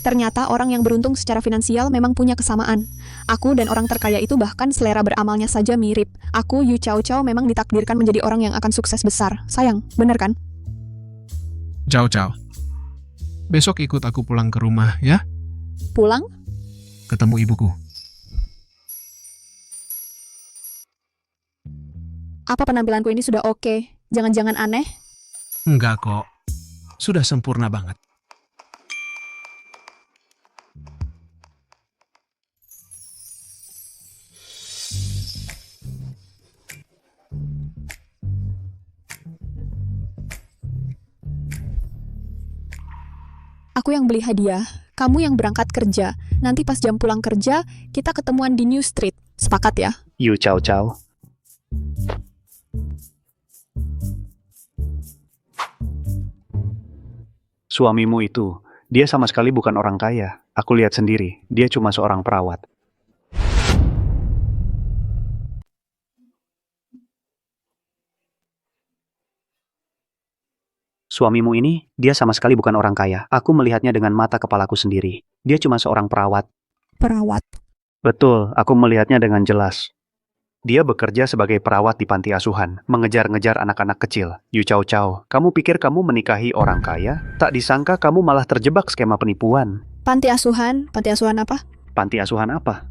[SPEAKER 2] Ternyata orang yang beruntung secara finansial memang punya kesamaan. Aku dan orang terkaya itu bahkan selera beramalnya saja mirip. Aku, Yu Chow Chow, memang ditakdirkan menjadi orang yang akan sukses besar. Sayang, bener kan?
[SPEAKER 4] Chow Chow. Besok ikut aku pulang ke rumah, ya?
[SPEAKER 2] Pulang?
[SPEAKER 4] Ketemu ibuku.
[SPEAKER 2] Apa penampilanku ini sudah oke? Jangan-jangan aneh?
[SPEAKER 4] Enggak kok. Sudah sempurna banget.
[SPEAKER 2] Aku yang beli hadiah, kamu yang berangkat kerja. Nanti pas jam pulang kerja, kita ketemuan di New Street. Sepakat ya?
[SPEAKER 9] Yu Chow Chow. Suamimu itu, dia sama sekali bukan orang kaya. Aku lihat sendiri, dia cuma seorang perawat. Suamimu ini, dia sama sekali bukan orang kaya. Aku melihatnya dengan mata kepalaku sendiri. Dia cuma seorang perawat.
[SPEAKER 2] Perawat?
[SPEAKER 9] Betul, aku melihatnya dengan jelas. Dia bekerja sebagai perawat di panti asuhan, mengejar-ngejar anak-anak kecil. Yu Chow Chow, kamu pikir kamu menikahi orang kaya? Tak disangka kamu malah terjebak skema penipuan.
[SPEAKER 2] Panti asuhan? Panti asuhan apa?
[SPEAKER 9] Panti asuhan apa?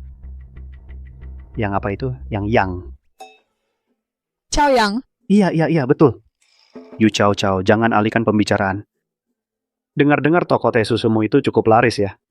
[SPEAKER 9] Yang apa itu? Yang.
[SPEAKER 2] Chow Yang?
[SPEAKER 9] Iya, betul. Yu Chow Chow, jangan alihkan pembicaraan. Dengar-dengar toko teh susumu itu cukup laris ya?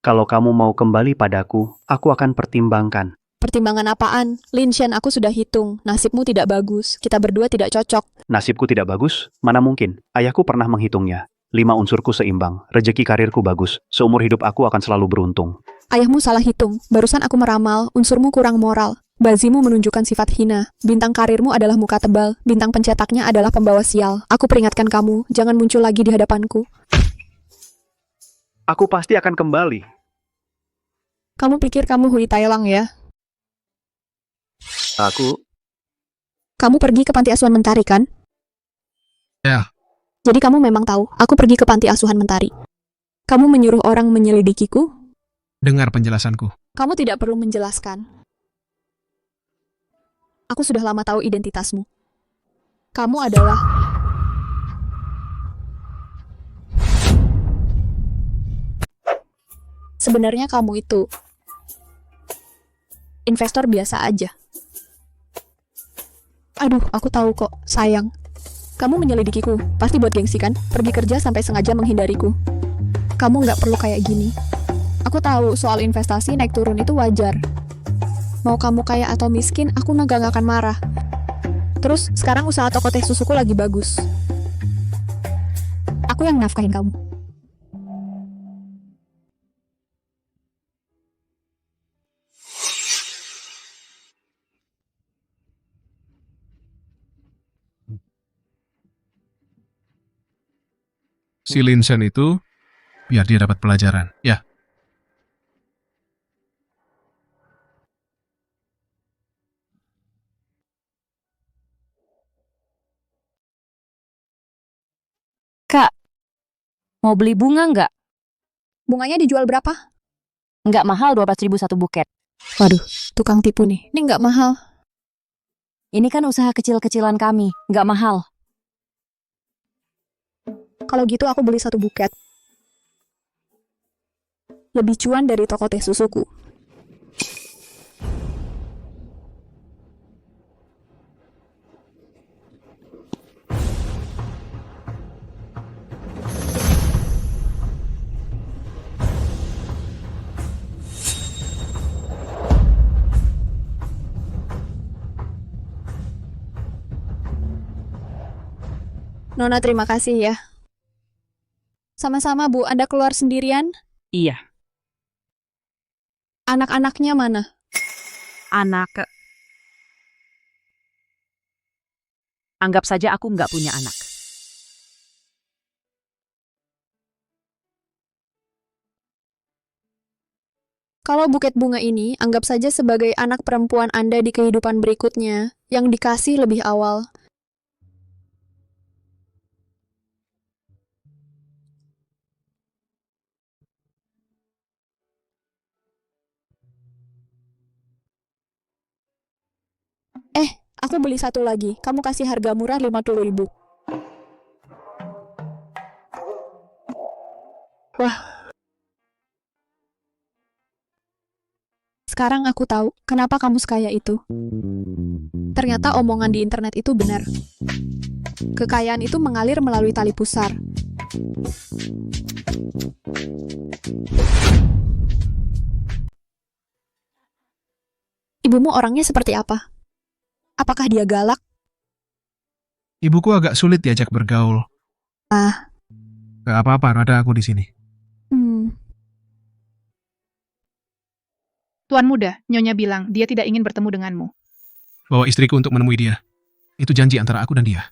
[SPEAKER 9] Kalau kamu mau kembali padaku, aku akan pertimbangkan.
[SPEAKER 2] Pertimbangan apaan? Lin Shen, aku sudah hitung. Nasibmu tidak bagus. Kita berdua tidak cocok.
[SPEAKER 9] Nasibku tidak bagus? Mana mungkin? Ayahku pernah menghitungnya. 5 unsurku seimbang. Rezeki karirku bagus. Seumur hidup aku akan selalu beruntung.
[SPEAKER 2] Ayahmu salah hitung. Barusan aku meramal. Unsurmu kurang moral. Bazimu menunjukkan sifat hina. Bintang karirmu adalah muka tebal. Bintang pencetaknya adalah pembawa sial. Aku peringatkan kamu. Jangan muncul lagi di hadapanku.
[SPEAKER 9] Aku pasti akan kembali.
[SPEAKER 2] Kamu pikir kamu Hui Tailang ya? Kamu pergi ke panti asuhan Mentari, kan?
[SPEAKER 4] Ya.
[SPEAKER 2] Jadi kamu memang tahu, aku pergi ke panti asuhan Mentari. Kamu menyuruh orang menyelidikiku?
[SPEAKER 4] Dengar penjelasanku.
[SPEAKER 2] Kamu tidak perlu menjelaskan. Aku sudah lama tahu identitasmu. Kamu adalah... Sebenarnya kamu itu... investor biasa aja. Aduh, aku tahu kok, sayang. Kamu menyelidikiku, pasti buat gengsi kan? Pergi kerja sampai sengaja menghindariku. Kamu nggak perlu kayak gini. Aku tahu soal investasi naik turun itu wajar. Mau kamu kaya atau miskin, aku nggak akan marah. Terus sekarang usaha toko teh susuku lagi bagus. Aku yang nafkahin kamu.
[SPEAKER 4] Si Linsen itu, biar dia dapat pelajaran. Ya.
[SPEAKER 7] Kak, mau beli bunga nggak?
[SPEAKER 2] Bunganya dijual berapa?
[SPEAKER 7] Nggak mahal, 12.000 satu buket.
[SPEAKER 2] Waduh, tukang tipu nih. Ini nggak mahal.
[SPEAKER 7] Ini kan usaha kecil-kecilan kami, nggak mahal.
[SPEAKER 2] Kalau gitu aku beli 1 buket. Lebih cuan dari toko teh susuku. Nona, terima kasih ya. Sama-sama, Bu. Anda keluar sendirian?
[SPEAKER 1] Iya.
[SPEAKER 2] Anak-anaknya mana?
[SPEAKER 1] Anggap saja aku nggak punya anak.
[SPEAKER 2] Kalau buket bunga ini, anggap saja sebagai anak perempuan Anda di kehidupan berikutnya, yang dikasih lebih awal. Aku beli 1 lagi. Kamu kasih harga murah 50.000. Wah. Sekarang aku tahu kenapa kamu sekaya itu. Ternyata omongan di internet itu benar. Kekayaan itu mengalir melalui tali pusar. Ibumu orangnya seperti apa? Apakah dia galak?
[SPEAKER 4] Ibuku agak sulit diajak bergaul. Gak apa-apa, ada aku di sini.
[SPEAKER 14] Tuan muda, Nyonya bilang dia tidak ingin bertemu denganmu.
[SPEAKER 4] Bawa istriku untuk menemui dia. Itu janji antara aku dan dia.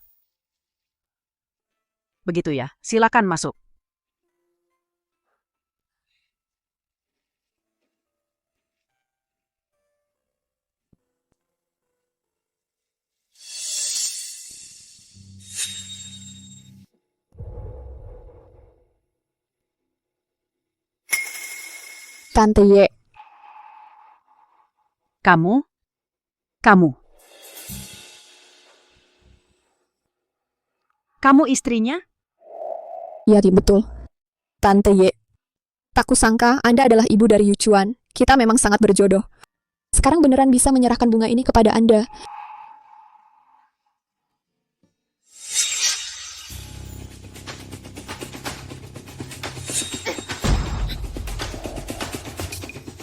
[SPEAKER 1] Begitu ya, silakan masuk.
[SPEAKER 2] Tante Ye.
[SPEAKER 1] Kamu? Kamu istrinya?
[SPEAKER 2] Iya, betul. Tante Ye. Tak kusangka Anda adalah ibu dari Yuchuan. Kita memang sangat berjodoh. Sekarang beneran bisa menyerahkan bunga ini kepada Anda.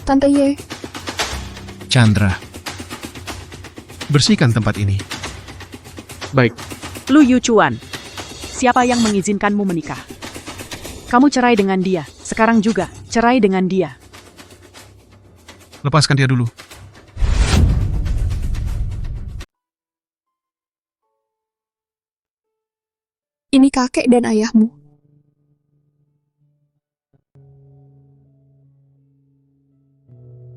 [SPEAKER 2] Tante Ye.
[SPEAKER 4] Chandra. Bersihkan tempat ini.
[SPEAKER 3] Baik.
[SPEAKER 1] Lu Yuchuan. Siapa yang mengizinkanmu menikah? Kamu cerai dengan dia. Sekarang juga, cerai dengan dia.
[SPEAKER 4] Lepaskan dia dulu.
[SPEAKER 2] Ini kakek dan ayahmu.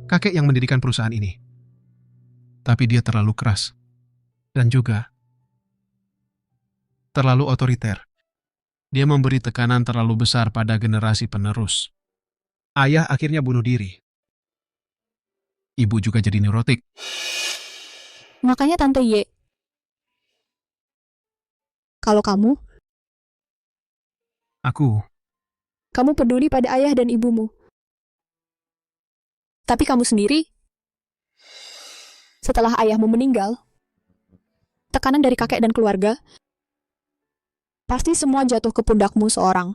[SPEAKER 4] Kakek yang mendirikan perusahaan ini. Tapi dia terlalu keras. Dan juga terlalu otoriter. Dia memberi tekanan terlalu besar pada generasi penerus. Ayah akhirnya bunuh diri. Ibu juga jadi neurotik.
[SPEAKER 2] Makanya Tante Ye. Kalau kamu peduli pada ayah dan ibumu. Tapi kamu sendiri, setelah ayahmu meninggal, tekanan dari kakek dan keluarga, pasti semua jatuh ke pundakmu seorang.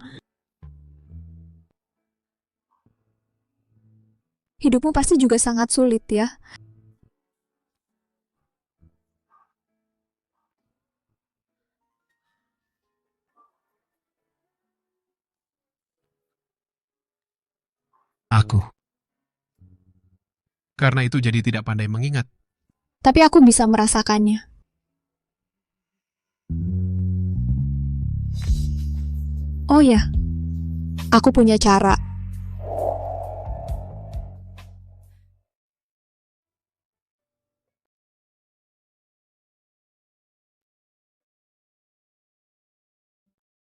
[SPEAKER 2] Hidupmu pasti juga sangat sulit ya.
[SPEAKER 4] Aku. Karena itu jadi tidak pandai mengingat.
[SPEAKER 2] Tapi aku bisa merasakannya. Oh ya, aku punya cara.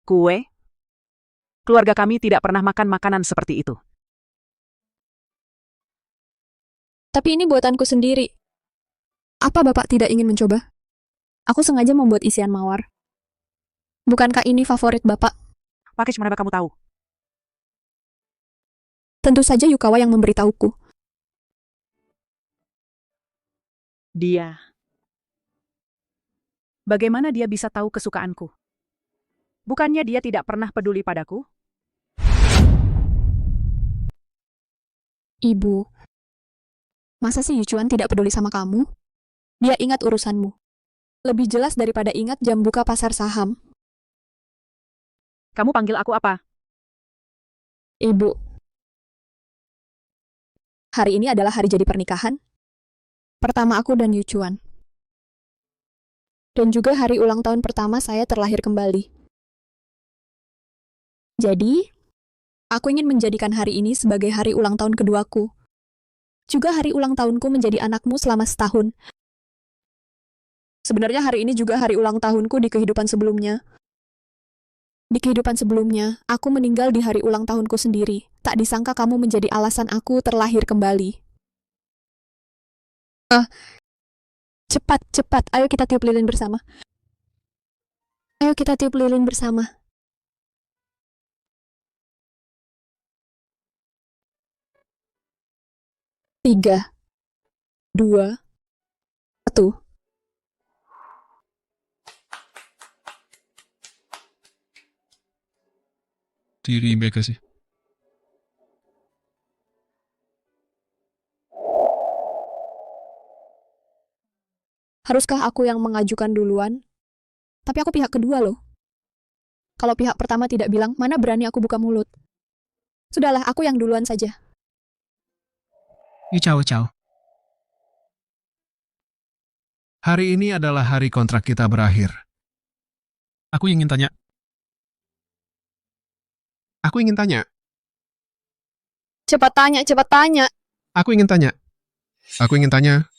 [SPEAKER 1] Kue? Keluarga kami tidak pernah makan makanan seperti itu.
[SPEAKER 2] Tapi ini buatanku sendiri. Apa Bapak tidak ingin mencoba? Aku sengaja membuat isian mawar. Bukankah ini favorit Bapak?
[SPEAKER 1] Pakai mana kamu tahu?
[SPEAKER 2] Tentu saja Yukawa yang memberitahuku.
[SPEAKER 1] Dia. Bagaimana dia bisa tahu kesukaanku? Bukannya dia tidak pernah peduli padaku?
[SPEAKER 2] Ibu. Masa sih Yuchuan tidak peduli sama kamu? Dia ingat urusanmu. Lebih jelas daripada ingat jam buka pasar saham.
[SPEAKER 1] Kamu panggil aku apa?
[SPEAKER 2] Ibu. Hari ini adalah hari jadi pernikahan. Pertama aku dan Yuchuan. Dan juga hari ulang tahun pertama saya terlahir kembali. Jadi, aku ingin menjadikan hari ini sebagai hari ulang tahun keduaku. Juga hari ulang tahunku menjadi anakmu selama setahun. Sebenarnya hari ini juga hari ulang tahunku di kehidupan sebelumnya. Di kehidupan sebelumnya, aku meninggal di hari ulang tahunku sendiri. Tak disangka kamu menjadi alasan aku terlahir kembali. Cepat, cepat. Ayo kita tiup lilin bersama. Ayo kita tiup lilin bersama. Tiga, dua, satu.
[SPEAKER 4] Terima kasih.
[SPEAKER 2] Haruskah aku yang mengajukan duluan? Tapi aku pihak kedua loh. Kalau pihak pertama tidak bilang, mana berani aku buka mulut. Sudahlah, aku yang duluan saja.
[SPEAKER 4] Ciao. Hari ini adalah hari kontrak kita berakhir. Aku ingin tanya.
[SPEAKER 2] Cepat tanya, cepat tanya.
[SPEAKER 4] Aku ingin tanya.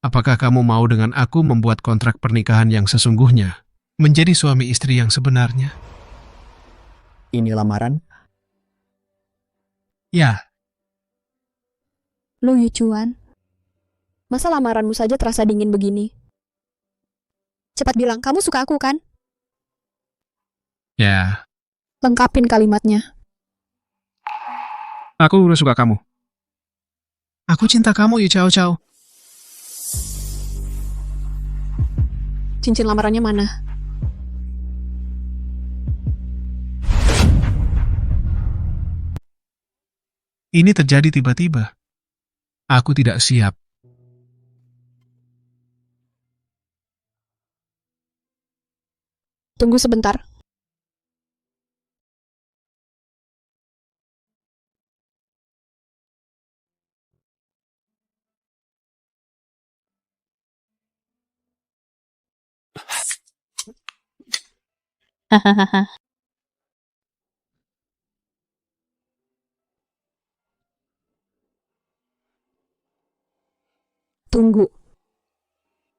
[SPEAKER 4] Apakah kamu mau dengan aku membuat kontrak pernikahan yang sesungguhnya? Menjadi suami istri yang sebenarnya?
[SPEAKER 12] Ini lamaran?
[SPEAKER 4] Ya.
[SPEAKER 2] Lu Yuchuan, masa lamaranmu saja terasa dingin begini? Cepat bilang, kamu suka aku kan?
[SPEAKER 4] Ya.
[SPEAKER 2] Lengkapin kalimatnya.
[SPEAKER 4] Aku udah suka kamu. Aku cinta kamu, Yu Cao.
[SPEAKER 2] Cincin lamarannya mana?
[SPEAKER 4] Ini terjadi tiba-tiba. Aku tidak siap.
[SPEAKER 2] Tunggu sebentar.
[SPEAKER 5] Hahaha.
[SPEAKER 2] Tunggu.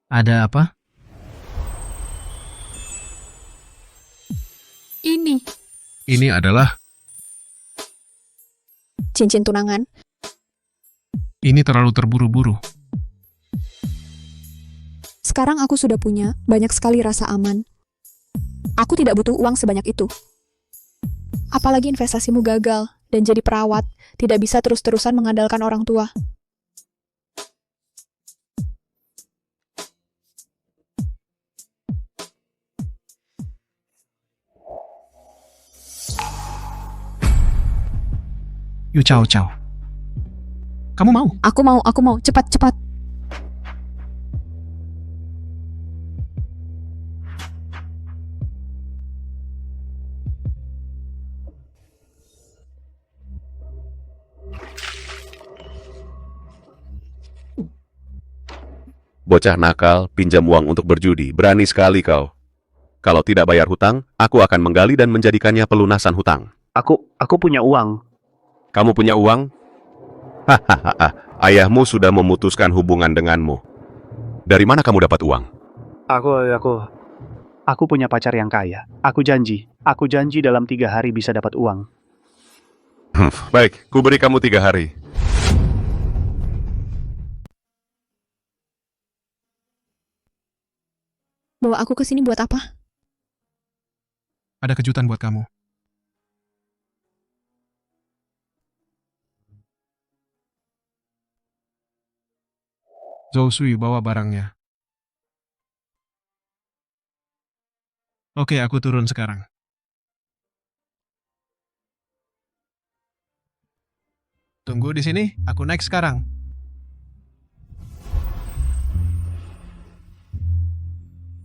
[SPEAKER 4] Ada apa? Ini adalah...
[SPEAKER 2] Cincin tunangan.
[SPEAKER 4] Ini terlalu terburu-buru.
[SPEAKER 2] Sekarang aku sudah punya banyak sekali rasa aman. Aku tidak butuh uang sebanyak itu. Apalagi investasimu gagal dan jadi perawat, tidak bisa terus-terusan mengandalkan orang tua.
[SPEAKER 4] Yu Cao. Kamu mau?
[SPEAKER 2] Aku mau. Cepat.
[SPEAKER 6] Bocah nakal, pinjam uang untuk berjudi. Berani sekali kau. Kalau tidak bayar hutang, aku akan menggali dan menjadikannya pelunasan hutang.
[SPEAKER 9] Aku punya uang.
[SPEAKER 6] Kamu punya uang? Hahaha, ayahmu sudah memutuskan hubungan denganmu. Dari mana kamu dapat uang?
[SPEAKER 9] Aku punya pacar yang kaya. Aku janji dalam 3 hari bisa dapat uang.
[SPEAKER 6] Baik, ku beri kamu 3 hari.
[SPEAKER 2] Bawa aku ke sini buat apa?
[SPEAKER 4] Ada kejutan buat kamu. Zhou Sui bawa barangnya. Oke, aku turun sekarang. Tunggu di sini, aku naik sekarang.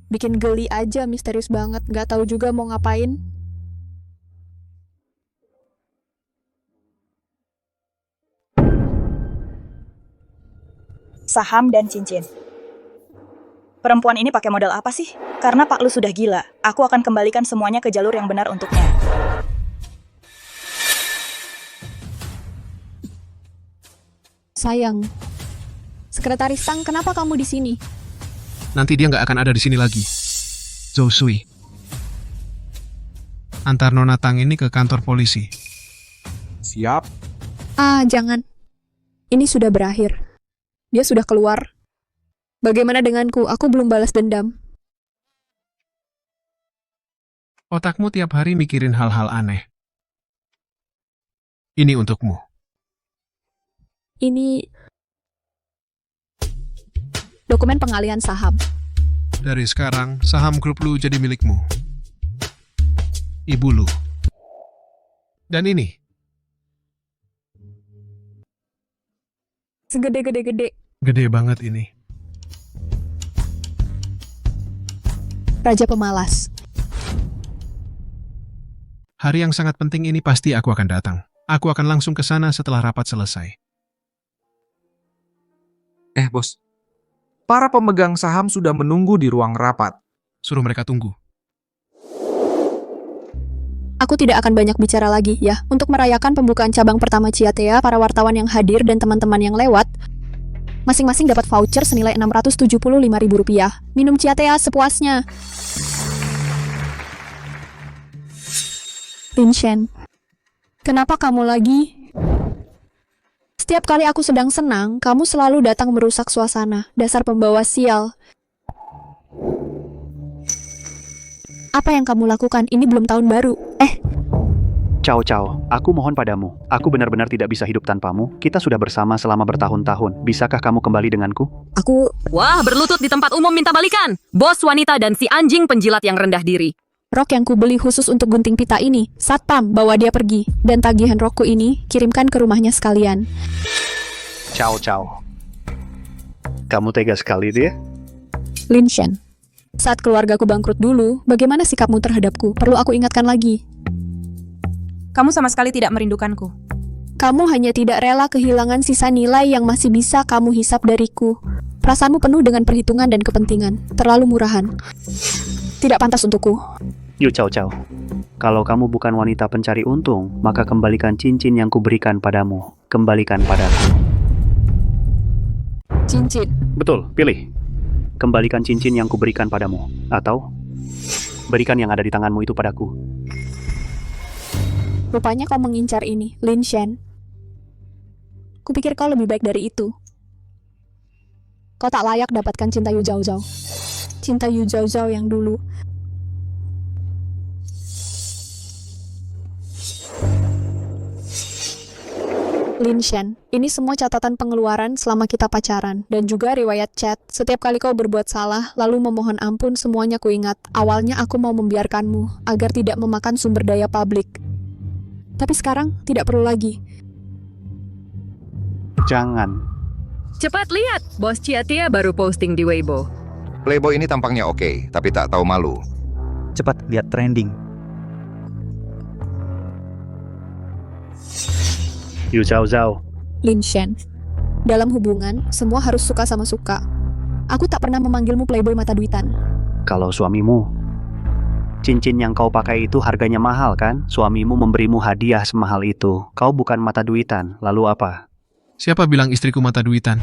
[SPEAKER 2] Bikin geli aja, misterius banget. Gak tahu juga mau ngapain.
[SPEAKER 22] Saham dan cincin. Perempuan ini pakai modal apa sih? Karena Pak Lu sudah gila. Aku akan kembalikan semuanya ke jalur yang benar untuknya.
[SPEAKER 2] Sayang. Sekretaris Tang, kenapa kamu di sini?
[SPEAKER 4] Nanti dia nggak akan ada di sini lagi. Zhou Sui. Antar Nona Tang ini ke kantor polisi.
[SPEAKER 3] Siap.
[SPEAKER 2] Jangan. Ini sudah berakhir. Dia sudah keluar. Bagaimana denganku? Aku belum balas dendam.
[SPEAKER 4] Otakmu tiap hari mikirin hal-hal aneh. Ini untukmu.
[SPEAKER 2] Ini dokumen pengalihan saham.
[SPEAKER 4] Dari sekarang, saham grup Lu jadi milikmu. Ibu Lu. Dan ini.
[SPEAKER 2] Segede-gede-gede.
[SPEAKER 4] Gede banget ini.
[SPEAKER 2] Raja pemalas.
[SPEAKER 4] Hari yang sangat penting ini pasti aku akan datang. Aku akan langsung ke sana setelah rapat selesai.
[SPEAKER 3] Bos. Para pemegang saham sudah menunggu di ruang rapat.
[SPEAKER 4] Suruh mereka tunggu.
[SPEAKER 2] Aku tidak akan banyak bicara lagi ya. Untuk merayakan pembukaan cabang pertama Ciatea, para wartawan yang hadir dan teman-teman yang lewat, masing-masing dapat voucher senilai Rp675.000. Minum Ciatea sepuasnya. Lin Shen, kenapa kamu lagi? Setiap kali aku sedang senang, kamu selalu datang merusak suasana. Dasar pembawa sial. Apa yang kamu lakukan? Ini belum tahun baru.
[SPEAKER 9] Cao, aku mohon padamu. Aku benar-benar tidak bisa hidup tanpamu. Kita sudah bersama selama bertahun-tahun. Bisakah kamu kembali denganku?
[SPEAKER 7] Wah, berlutut di tempat umum minta balikan. Bos wanita dan si anjing penjilat yang rendah diri.
[SPEAKER 2] Rok yang kubeli khusus untuk gunting pita ini. Satpam, bawa dia pergi. Dan tagihan rokku ini, kirimkan ke rumahnya sekalian.
[SPEAKER 9] Cao. Kamu tega sekali dia.
[SPEAKER 2] Lin Shen, saat keluargaku bangkrut dulu, bagaimana sikapmu terhadapku? Perlu aku ingatkan lagi.
[SPEAKER 14] Kamu sama sekali tidak merindukanku.
[SPEAKER 2] Kamu hanya tidak rela kehilangan sisa nilai yang masih bisa kamu hisap dariku. Perasaanmu penuh dengan perhitungan dan kepentingan. Terlalu murahan. Tidak pantas untukku.
[SPEAKER 9] Yuk, Cao. Kalau kamu bukan wanita pencari untung, maka kembalikan cincin yang kuberikan padamu. Kembalikan padaku.
[SPEAKER 2] Cincin.
[SPEAKER 9] Betul, pilih. Kembalikan cincin yang kuberikan padamu. Atau, berikan yang ada di tanganmu itu padaku.
[SPEAKER 2] Rupanya kau mengincar ini, Lin Shen. Kupikir kau lebih baik dari itu. Kau tak layak dapatkan cinta Yu Zhao Zhao. Cinta Yu Zhao Zhao yang dulu. Lin Shen, ini semua catatan pengeluaran selama kita pacaran, dan juga riwayat chat. Setiap kali kau berbuat salah, lalu memohon ampun, semuanya kuingat. Awalnya aku mau membiarkanmu, agar tidak memakan sumber daya publik. Tapi sekarang, tidak perlu lagi.
[SPEAKER 9] Jangan.
[SPEAKER 17] Cepat lihat, Bos Ciatia baru posting di Weibo.
[SPEAKER 16] Playboy ini tampaknya oke, tapi tak tahu malu.
[SPEAKER 20] Cepat lihat trending.
[SPEAKER 9] Yu Zhao Zhao.
[SPEAKER 2] Lin Shen. Dalam hubungan, semua harus suka sama suka. Aku tak pernah memanggilmu playboy mata duitan.
[SPEAKER 9] Kalau suamimu, cincin yang kau pakai itu harganya mahal kan? Suamimu memberimu hadiah semahal itu. Kau bukan mata duitan, lalu apa?
[SPEAKER 4] Siapa bilang istriku mata duitan?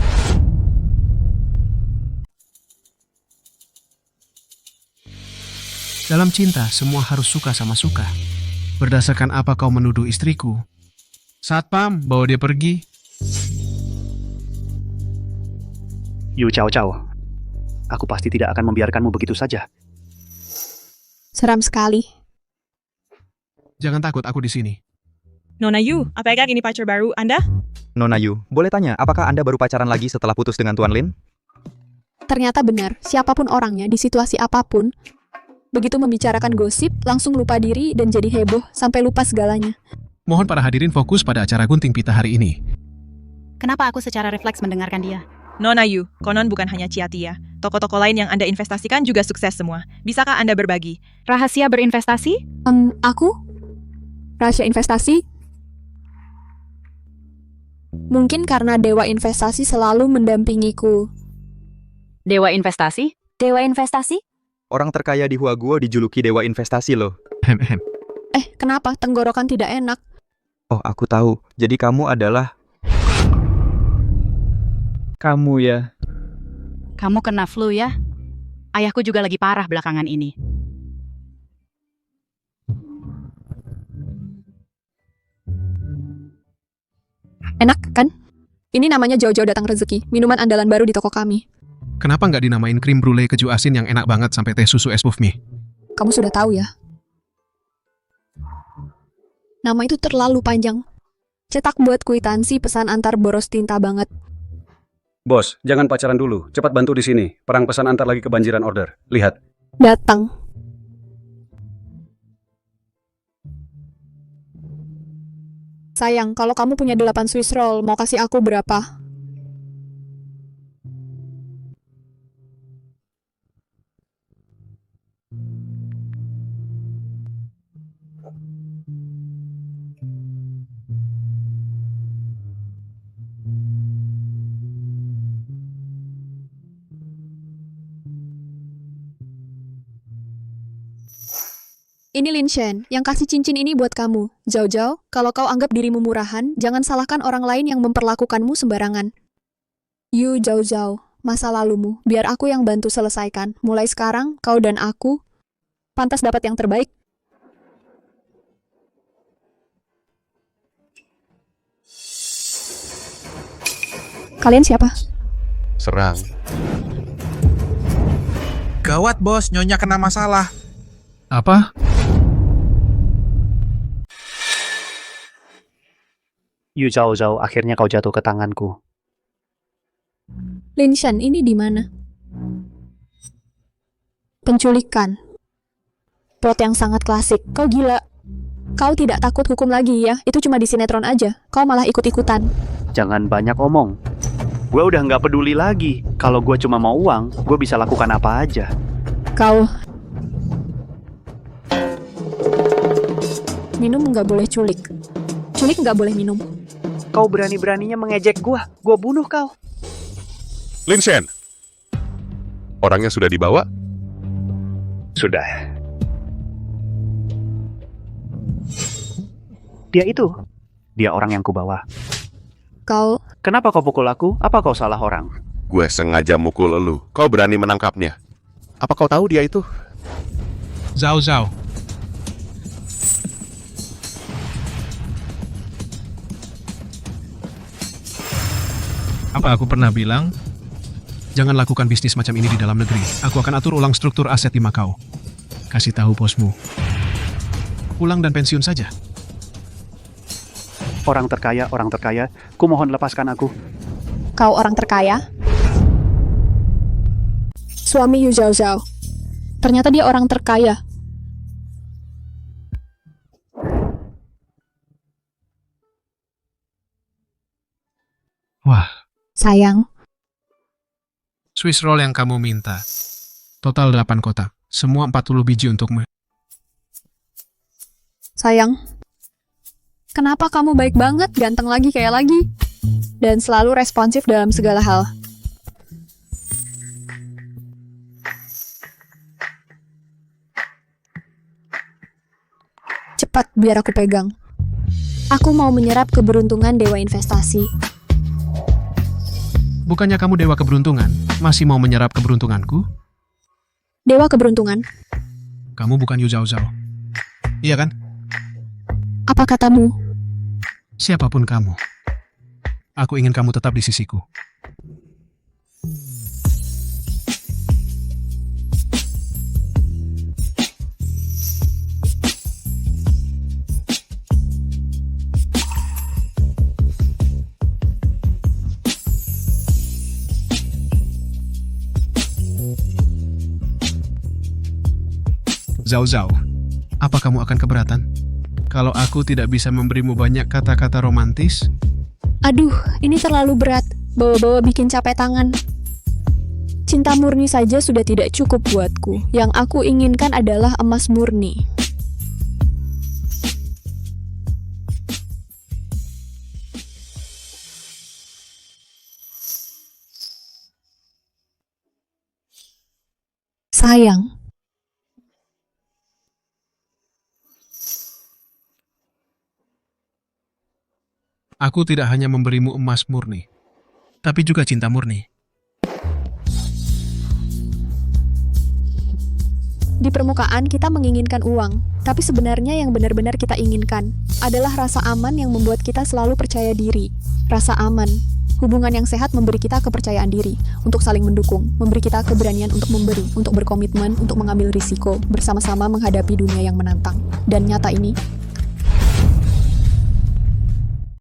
[SPEAKER 4] Dalam cinta, semua harus suka sama suka. Berdasarkan apa kau menuduh istriku? Satpam, bawa dia pergi.
[SPEAKER 9] Yu Chao Chao, aku pasti tidak akan membiarkanmu begitu saja.
[SPEAKER 2] Seram sekali.
[SPEAKER 4] Jangan takut, aku di sini.
[SPEAKER 22] Nona Yu, apakah ini pacar baru Anda?
[SPEAKER 20] Nona Yu, boleh tanya, apakah Anda baru pacaran lagi setelah putus dengan Tuan Lin?
[SPEAKER 2] Ternyata benar, siapapun orangnya, di situasi apapun, begitu membicarakan gosip, langsung lupa diri dan jadi heboh, sampai lupa segalanya.
[SPEAKER 4] Mohon para hadirin fokus pada acara gunting pita hari ini.
[SPEAKER 23] Kenapa aku secara refleks mendengarkan dia?
[SPEAKER 22] Nona Yu, konon bukan hanya Ciatia. Toko-toko lain yang Anda investasikan juga sukses semua. Bisakah Anda berbagi?
[SPEAKER 23] Rahasia berinvestasi?
[SPEAKER 2] Aku? Rahasia investasi? Mungkin karena dewa investasi selalu mendampingiku.
[SPEAKER 23] Dewa investasi?
[SPEAKER 17] Dewa investasi?
[SPEAKER 20] Orang terkaya di Huaguo dijuluki dewa investasi loh.
[SPEAKER 2] Kenapa? Tenggorokan tidak enak.
[SPEAKER 20] Oh, aku tahu. Jadi kamu adalah... Kamu ya.
[SPEAKER 23] Kamu kena flu ya? Ayahku juga lagi parah belakangan ini.
[SPEAKER 2] Enak kan? Ini namanya jauh-jauh datang rezeki, minuman andalan baru di toko kami.
[SPEAKER 4] Kenapa nggak dinamain krim brulee keju asin yang enak banget sampai teh susu es puff mie?
[SPEAKER 2] Kamu sudah tahu ya? Nama itu terlalu panjang. Cetak buat kwitansi pesan antar boros tinta banget.
[SPEAKER 15] Bos, jangan pacaran dulu. Cepat bantu di sini. Perang pesan antar lagi kebanjiran order. Lihat.
[SPEAKER 2] Datang. Sayang, kalau kamu punya 8 Swiss roll, mau kasih aku berapa? Ini Lin Shen, yang kasih cincin ini buat kamu. Zhao Zhao, kalau kau anggap dirimu murahan, jangan salahkan orang lain yang memperlakukanmu sembarangan. Yu Zhao Zhao, masa lalumu, biar aku yang bantu selesaikan. Mulai sekarang, kau dan aku pantas dapat yang terbaik. Kalian siapa?
[SPEAKER 6] Serang.
[SPEAKER 3] Gawat bos, Nyonya kena masalah.
[SPEAKER 4] Apa?
[SPEAKER 9] Yu Zhao Zhao, akhirnya kau jatuh ke tanganku.
[SPEAKER 2] Lin Shen, ini di mana? Penculikan. Plot yang sangat klasik. Kau gila. Kau tidak takut hukum lagi ya? Itu cuma di sinetron aja. Kau malah ikut-ikutan.
[SPEAKER 9] Jangan banyak omong. Gue udah nggak peduli lagi. Kalau gue cuma mau uang, gue bisa lakukan apa aja.
[SPEAKER 2] Kau... Minum nggak boleh culik. Culik nggak boleh minum.
[SPEAKER 9] Kau berani-beraninya mengejek gua bunuh kau.
[SPEAKER 6] Lin Shen, orangnya sudah dibawa?
[SPEAKER 9] Sudah. Dia itu. Dia orang yang kubawa.
[SPEAKER 2] Kau...
[SPEAKER 9] Kenapa kau pukul aku? Apa kau salah orang?
[SPEAKER 6] Gue sengaja mukul elu. Kau berani menangkapnya. Apa kau tahu dia itu?
[SPEAKER 4] Zhao Zhao. Apa aku pernah bilang, jangan lakukan bisnis macam ini di dalam negeri. Aku akan atur ulang struktur aset di Makau. Kasih tahu bosmu. Pulang dan pensiun saja.
[SPEAKER 9] Orang terkaya, kumohon lepaskan aku.
[SPEAKER 2] Kau orang terkaya? Suami Yu Zhao Zhao. Ternyata dia orang terkaya.
[SPEAKER 4] Wah,
[SPEAKER 2] Sayang,
[SPEAKER 4] Swiss roll yang kamu minta. Total 8 kotak. Semua 40 biji untukmu.
[SPEAKER 2] sayang. Kenapa kamu baik banget, ganteng lagi kayak lagi? Dan selalu responsif dalam segala hal. Cepat, biar aku pegang. Aku mau menyerap keberuntungan dewa investasi.
[SPEAKER 4] Bukannya kamu dewa keberuntungan? Masih mau menyerap keberuntunganku?
[SPEAKER 2] Dewa keberuntungan?
[SPEAKER 4] Kamu bukan Yu Zhao Zhao. Iya kan?
[SPEAKER 2] Apa katamu?
[SPEAKER 4] Siapapun kamu. Aku ingin kamu tetap di sisiku. Zhao Zhao, apa kamu akan keberatan? Kalau aku tidak bisa memberimu banyak kata-kata romantis?
[SPEAKER 2] Aduh, ini terlalu berat. Bawa-bawa bikin capek tangan. Cinta murni saja sudah tidak cukup buatku. Yang aku inginkan adalah emas murni. Sayang.
[SPEAKER 4] Aku tidak hanya memberimu emas murni, tapi juga cinta murni.
[SPEAKER 2] Di permukaan kita menginginkan uang, tapi sebenarnya yang benar-benar kita inginkan adalah rasa aman yang membuat kita selalu percaya diri. Rasa aman, hubungan yang sehat memberi kita kepercayaan diri untuk saling mendukung, memberi kita keberanian untuk memberi, untuk berkomitmen, untuk mengambil risiko, bersama-sama menghadapi dunia yang menantang. Dan nyata ini,